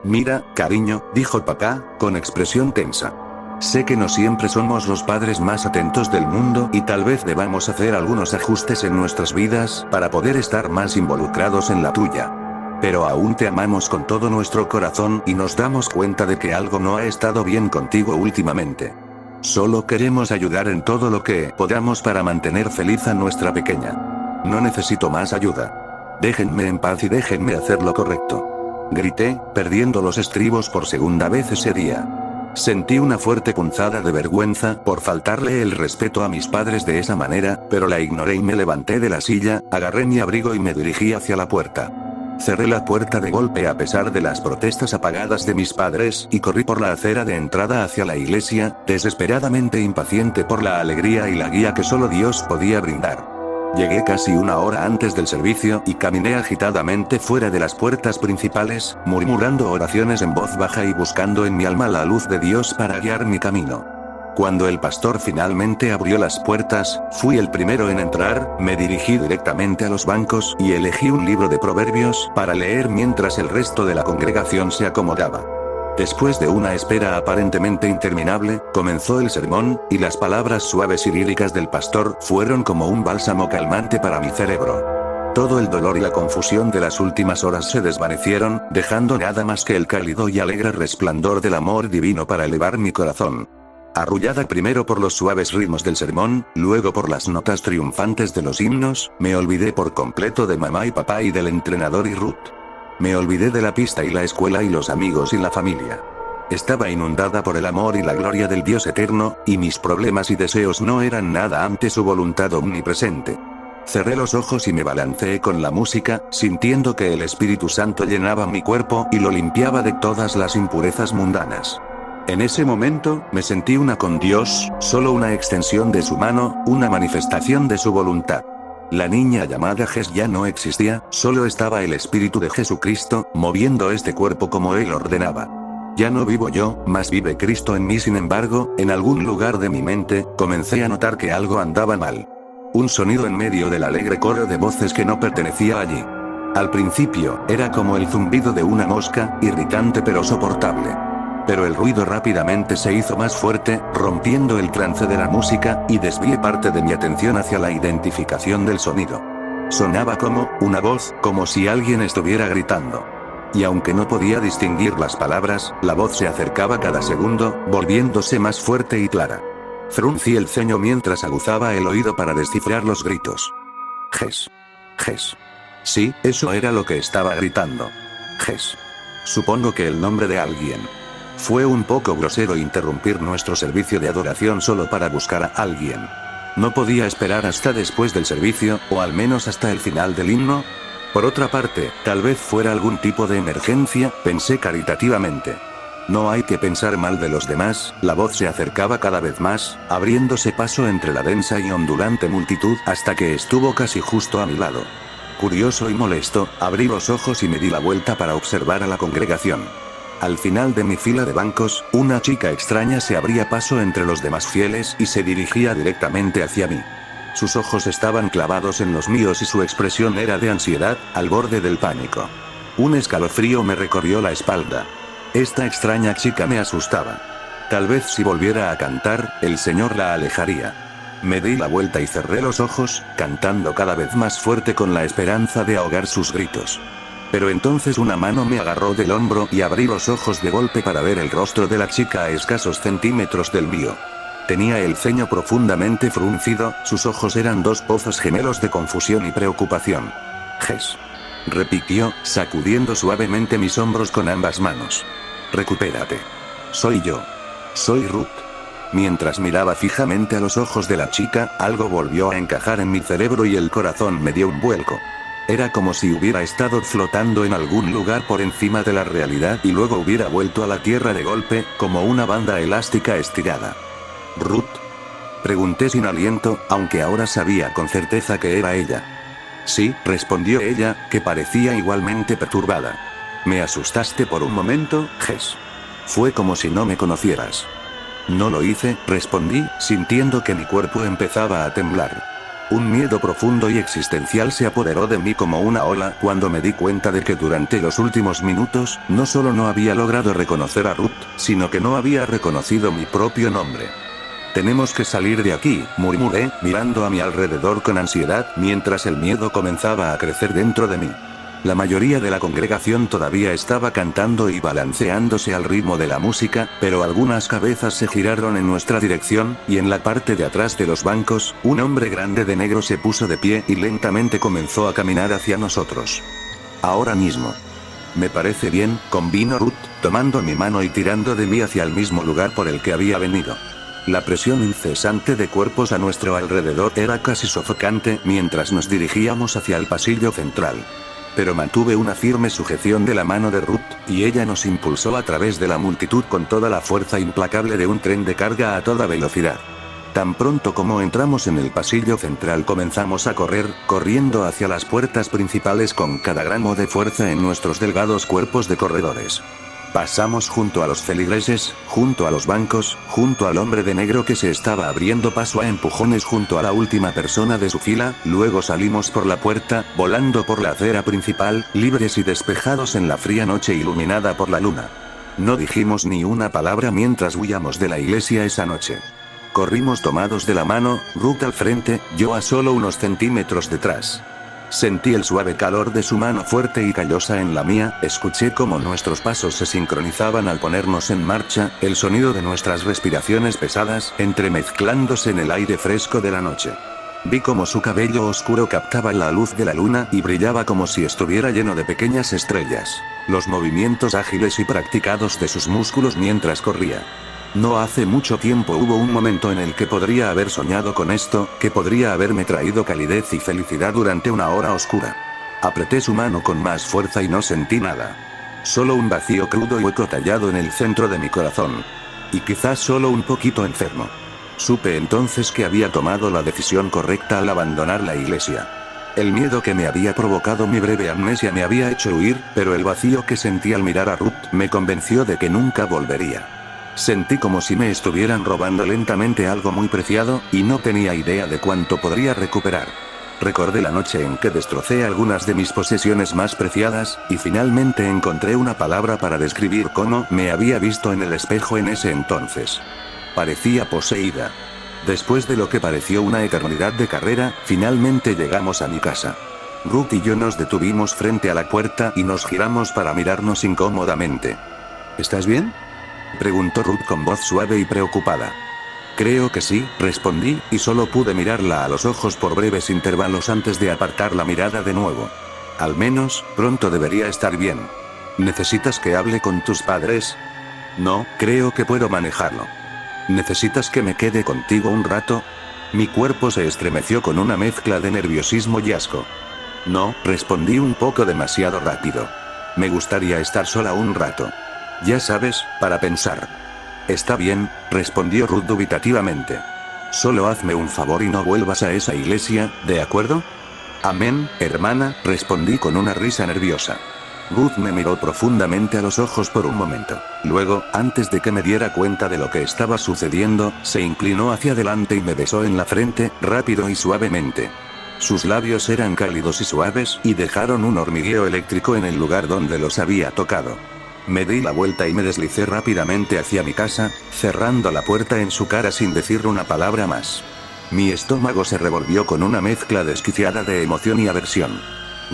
Mira, cariño, dijo papá, con expresión tensa. Sé que no siempre somos los padres más atentos del mundo y tal vez debamos hacer algunos ajustes en nuestras vidas para poder estar más involucrados en la tuya. Pero aún te amamos con todo nuestro corazón y nos damos cuenta de que algo no ha estado bien contigo últimamente. Solo queremos ayudar en todo lo que podamos para mantener feliz a nuestra pequeña. No necesito más ayuda. Déjenme en paz y déjenme hacer lo correcto. Grité, perdiendo los estribos por segunda vez ese día. Sentí una fuerte punzada de vergüenza por faltarle el respeto a mis padres de esa manera, pero la ignoré y me levanté de la silla, agarré mi abrigo y me dirigí hacia la puerta. Cerré la puerta de golpe a pesar de las protestas apagadas de mis padres y corrí por la acera de entrada hacia la iglesia, desesperadamente impaciente por la alegría y la guía que solo Dios podía brindar. Llegué casi una hora antes del servicio y caminé agitadamente fuera de las puertas principales, murmurando oraciones en voz baja y buscando en mi alma la luz de Dios para guiar mi camino. Cuando el pastor finalmente abrió las puertas, fui el primero en entrar, me dirigí directamente a los bancos y elegí un libro de proverbios para leer mientras el resto de la congregación se acomodaba. Después de una espera aparentemente interminable, comenzó el sermón, y las palabras suaves y líricas del pastor fueron como un bálsamo calmante para mi cerebro. Todo el dolor y la confusión de las últimas horas se desvanecieron, dejando nada más que el cálido y alegre resplandor del amor divino para elevar mi corazón. Arrullada primero por los suaves ritmos del sermón, luego por las notas triunfantes de los himnos, me olvidé por completo de mamá y papá y del entrenador y Ruth. Me olvidé de la pista y la escuela y los amigos y la familia. Estaba inundada por el amor y la gloria del Dios eterno, y mis problemas y deseos no eran nada ante su voluntad omnipresente. Cerré los ojos y me balanceé con la música, sintiendo que el Espíritu Santo llenaba mi cuerpo y lo limpiaba de todas las impurezas mundanas. En ese momento, me sentí una con Dios, solo una extensión de su mano, una manifestación de su voluntad. La niña llamada Jess ya no existía, solo estaba el Espíritu de Jesucristo, moviendo este cuerpo como Él ordenaba. Ya no vivo yo, mas vive Cristo en mí. Sin embargo, en algún lugar de mi mente, comencé a notar que algo andaba mal. Un sonido en medio del alegre coro de voces que no pertenecía allí. Al principio, era como el zumbido de una mosca, irritante pero soportable. Pero el ruido rápidamente se hizo más fuerte, rompiendo el trance de la música, y desvié parte de mi atención hacia la identificación del sonido. Sonaba como una voz, como si alguien estuviera gritando. Y aunque no podía distinguir las palabras, la voz se acercaba cada segundo, volviéndose más fuerte y clara. Fruncí el ceño mientras aguzaba el oído para descifrar los gritos. Ges. Ges. Sí, eso era lo que estaba gritando. Ges. Supongo que el nombre de alguien. Fue un poco grosero interrumpir nuestro servicio de adoración solo para buscar a alguien. No podía esperar hasta después del servicio, o al menos hasta el final del himno. Por otra parte, tal vez fuera algún tipo de emergencia, pensé caritativamente. No hay que pensar mal de los demás, la voz se acercaba cada vez más, abriéndose paso entre la densa y ondulante multitud hasta que estuvo casi justo a mi lado. Curioso y molesto, abrí los ojos y me di la vuelta para observar a la congregación. Al final de mi fila de bancos, una chica extraña se abría paso entre los demás fieles y se dirigía directamente hacia mí. Sus ojos estaban clavados en los míos y su expresión era de ansiedad, al borde del pánico. Un escalofrío me recorrió la espalda. Esta extraña chica me asustaba. Tal vez si volviera a cantar, el Señor la alejaría. Me di la vuelta y cerré los ojos, cantando cada vez más fuerte con la esperanza de ahogar sus gritos. Pero entonces una mano me agarró del hombro y abrí los ojos de golpe para ver el rostro de la chica a escasos centímetros del mío. Tenía el ceño profundamente fruncido, sus ojos eran dos pozos gemelos de confusión y preocupación. Ges. Repitió, sacudiendo suavemente mis hombros con ambas manos. Recupérate. Soy yo. Soy Ruth. Mientras miraba fijamente a los ojos de la chica, algo volvió a encajar en mi cerebro y el corazón me dio un vuelco. Era como si hubiera estado flotando en algún lugar por encima de la realidad y luego hubiera vuelto a la tierra de golpe, como una banda elástica estirada. ¿Ruth? Pregunté sin aliento, aunque ahora sabía con certeza que era ella. Sí, respondió ella, que parecía igualmente perturbada. ¿Me asustaste por un momento, Ges? Fue como si no me conocieras. No lo hice, respondí, sintiendo que mi cuerpo empezaba a temblar. Un miedo profundo y existencial se apoderó de mí como una ola cuando me di cuenta de que durante los últimos minutos, no solo no había logrado reconocer a Ruth, sino que no había reconocido mi propio nombre. Tenemos que salir de aquí, murmuré, mirando a mi alrededor con ansiedad, mientras el miedo comenzaba a crecer dentro de mí. La mayoría de la congregación todavía estaba cantando y balanceándose al ritmo de la música, pero algunas cabezas se giraron en nuestra dirección, y en la parte de atrás de los bancos, un hombre grande de negro se puso de pie y lentamente comenzó a caminar hacia nosotros. Ahora mismo. Me parece bien, convino Ruth, tomando mi mano y tirando de mí hacia el mismo lugar por el que había venido. La presión incesante de cuerpos a nuestro alrededor era casi sofocante mientras nos dirigíamos hacia el pasillo central. Pero mantuve una firme sujeción de la mano de Ruth, y ella nos impulsó a través de la multitud con toda la fuerza implacable de un tren de carga a toda velocidad. Tan pronto como entramos en el pasillo central comenzamos a correr, corriendo hacia las puertas principales con cada gramo de fuerza en nuestros delgados cuerpos de corredores. Pasamos junto a los feligreses, junto a los bancos, junto al hombre de negro que se estaba abriendo paso a empujones junto a la última persona de su fila, luego salimos por la puerta, volando por la acera principal, libres y despejados en la fría noche iluminada por la luna. No dijimos ni una palabra mientras huíamos de la iglesia esa noche. Corrimos tomados de la mano, Ruth al frente, yo a solo unos centímetros detrás. Sentí el suave calor de su mano fuerte y callosa en la mía, escuché cómo nuestros pasos se sincronizaban al ponernos en marcha, el sonido de nuestras respiraciones pesadas, entremezclándose en el aire fresco de la noche. Vi cómo su cabello oscuro captaba la luz de la luna y brillaba como si estuviera lleno de pequeñas estrellas. Los movimientos ágiles y practicados de sus músculos mientras corría. No hace mucho tiempo hubo un momento en el que podría haber soñado con esto, que podría haberme traído calidez y felicidad durante una hora oscura. Apreté su mano con más fuerza y no sentí nada. Solo un vacío crudo y hueco tallado en el centro de mi corazón. Y quizás solo un poquito enfermo. Supe entonces que había tomado la decisión correcta al abandonar la iglesia. El miedo que me había provocado mi breve amnesia me había hecho huir, pero el vacío que sentí al mirar a Ruth me convenció de que nunca volvería. Sentí como si me estuvieran robando lentamente algo muy preciado, y no tenía idea de cuánto podría recuperar. Recordé la noche en que destrocé algunas de mis posesiones más preciadas, y finalmente encontré una palabra para describir cómo me había visto en el espejo en ese entonces. Parecía poseída. Después de lo que pareció una eternidad de carrera, finalmente llegamos a mi casa. Ruth y yo nos detuvimos frente a la puerta y nos giramos para mirarnos incómodamente. ¿Estás bien?, preguntó Ruth con voz suave y preocupada. Creo que sí, respondí, y solo pude mirarla a los ojos por breves intervalos antes de apartar la mirada de nuevo. Al menos, pronto debería estar bien. ¿Necesitas que hable con tus padres? No, creo que puedo manejarlo. ¿Necesitas que me quede contigo un rato? Mi cuerpo se estremeció con una mezcla de nerviosismo y asco. No, respondí un poco demasiado rápido. Me gustaría estar sola un rato. Ya sabes, para pensar. Está bien, respondió Ruth dubitativamente. Solo hazme un favor y no vuelvas a esa iglesia, ¿de acuerdo? Amén, hermana, respondí con una risa nerviosa. Ruth me miró profundamente a los ojos por un momento. Luego, antes de que me diera cuenta de lo que estaba sucediendo, se inclinó hacia adelante y me besó en la frente, rápido y suavemente. Sus labios eran cálidos y suaves, y dejaron un hormigueo eléctrico en el lugar donde los había tocado. Me di la vuelta y me deslicé rápidamente hacia mi casa, cerrando la puerta en su cara sin decir una palabra más. Mi estómago se revolvió con una mezcla desquiciada de emoción y aversión.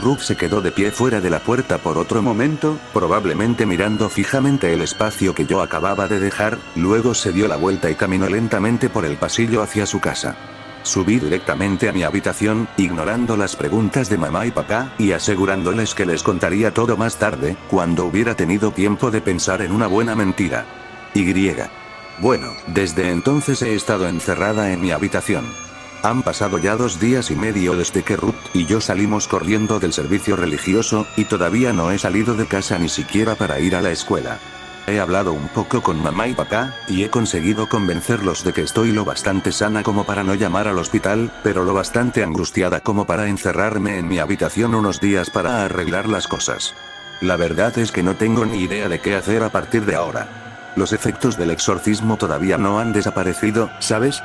Ruth se quedó de pie fuera de la puerta por otro momento, probablemente mirando fijamente el espacio que yo acababa de dejar, luego se dio la vuelta y caminó lentamente por el pasillo hacia su casa. Subí directamente a mi habitación, ignorando las preguntas de mamá y papá, y asegurándoles que les contaría todo más tarde, cuando hubiera tenido tiempo de pensar en una buena mentira. Bueno, desde entonces he estado encerrada en mi habitación. Han pasado ya 2 días y medio desde que Ruth y yo salimos corriendo del servicio religioso, y todavía no he salido de casa ni siquiera para ir a la escuela. He hablado un poco con mamá y papá, y he conseguido convencerlos de que estoy lo bastante sana como para no llamar al hospital, pero lo bastante angustiada como para encerrarme en mi habitación unos días para arreglar las cosas. La verdad es que no tengo ni idea de qué hacer a partir de ahora. Los efectos del exorcismo todavía no han desaparecido, ¿sabes?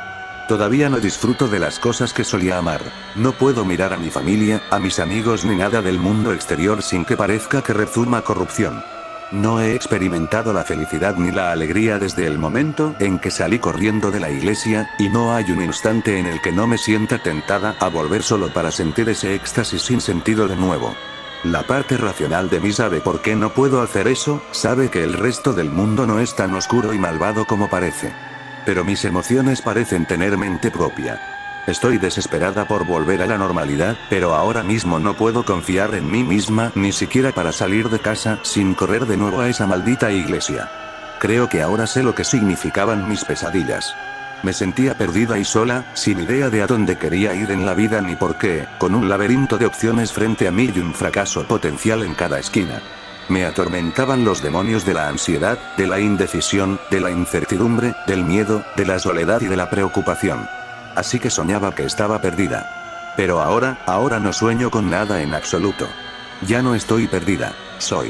Todavía no disfruto de las cosas que solía amar. No puedo mirar a mi familia, a mis amigos ni nada del mundo exterior sin que parezca que rezuma corrupción. No he experimentado la felicidad ni la alegría desde el momento en que salí corriendo de la iglesia, y no hay un instante en el que no me sienta tentada a volver solo para sentir ese éxtasis sin sentido de nuevo. La parte racional de mí sabe por qué no puedo hacer eso, sabe que el resto del mundo no es tan oscuro y malvado como parece. Pero mis emociones parecen tener mente propia. Estoy desesperada por volver a la normalidad, pero ahora mismo no puedo confiar en mí misma ni siquiera para salir de casa sin correr de nuevo a esa maldita iglesia. Creo que ahora sé lo que significaban mis pesadillas. Me sentía perdida y sola, sin idea de a dónde quería ir en la vida ni por qué, con un laberinto de opciones frente a mí y un fracaso potencial en cada esquina. Me atormentaban los demonios de la ansiedad, de la indecisión, de la incertidumbre, del miedo, de la soledad y de la preocupación. Así que soñaba que estaba perdida. Pero ahora no sueño con nada en absoluto. Ya no estoy perdida, soy.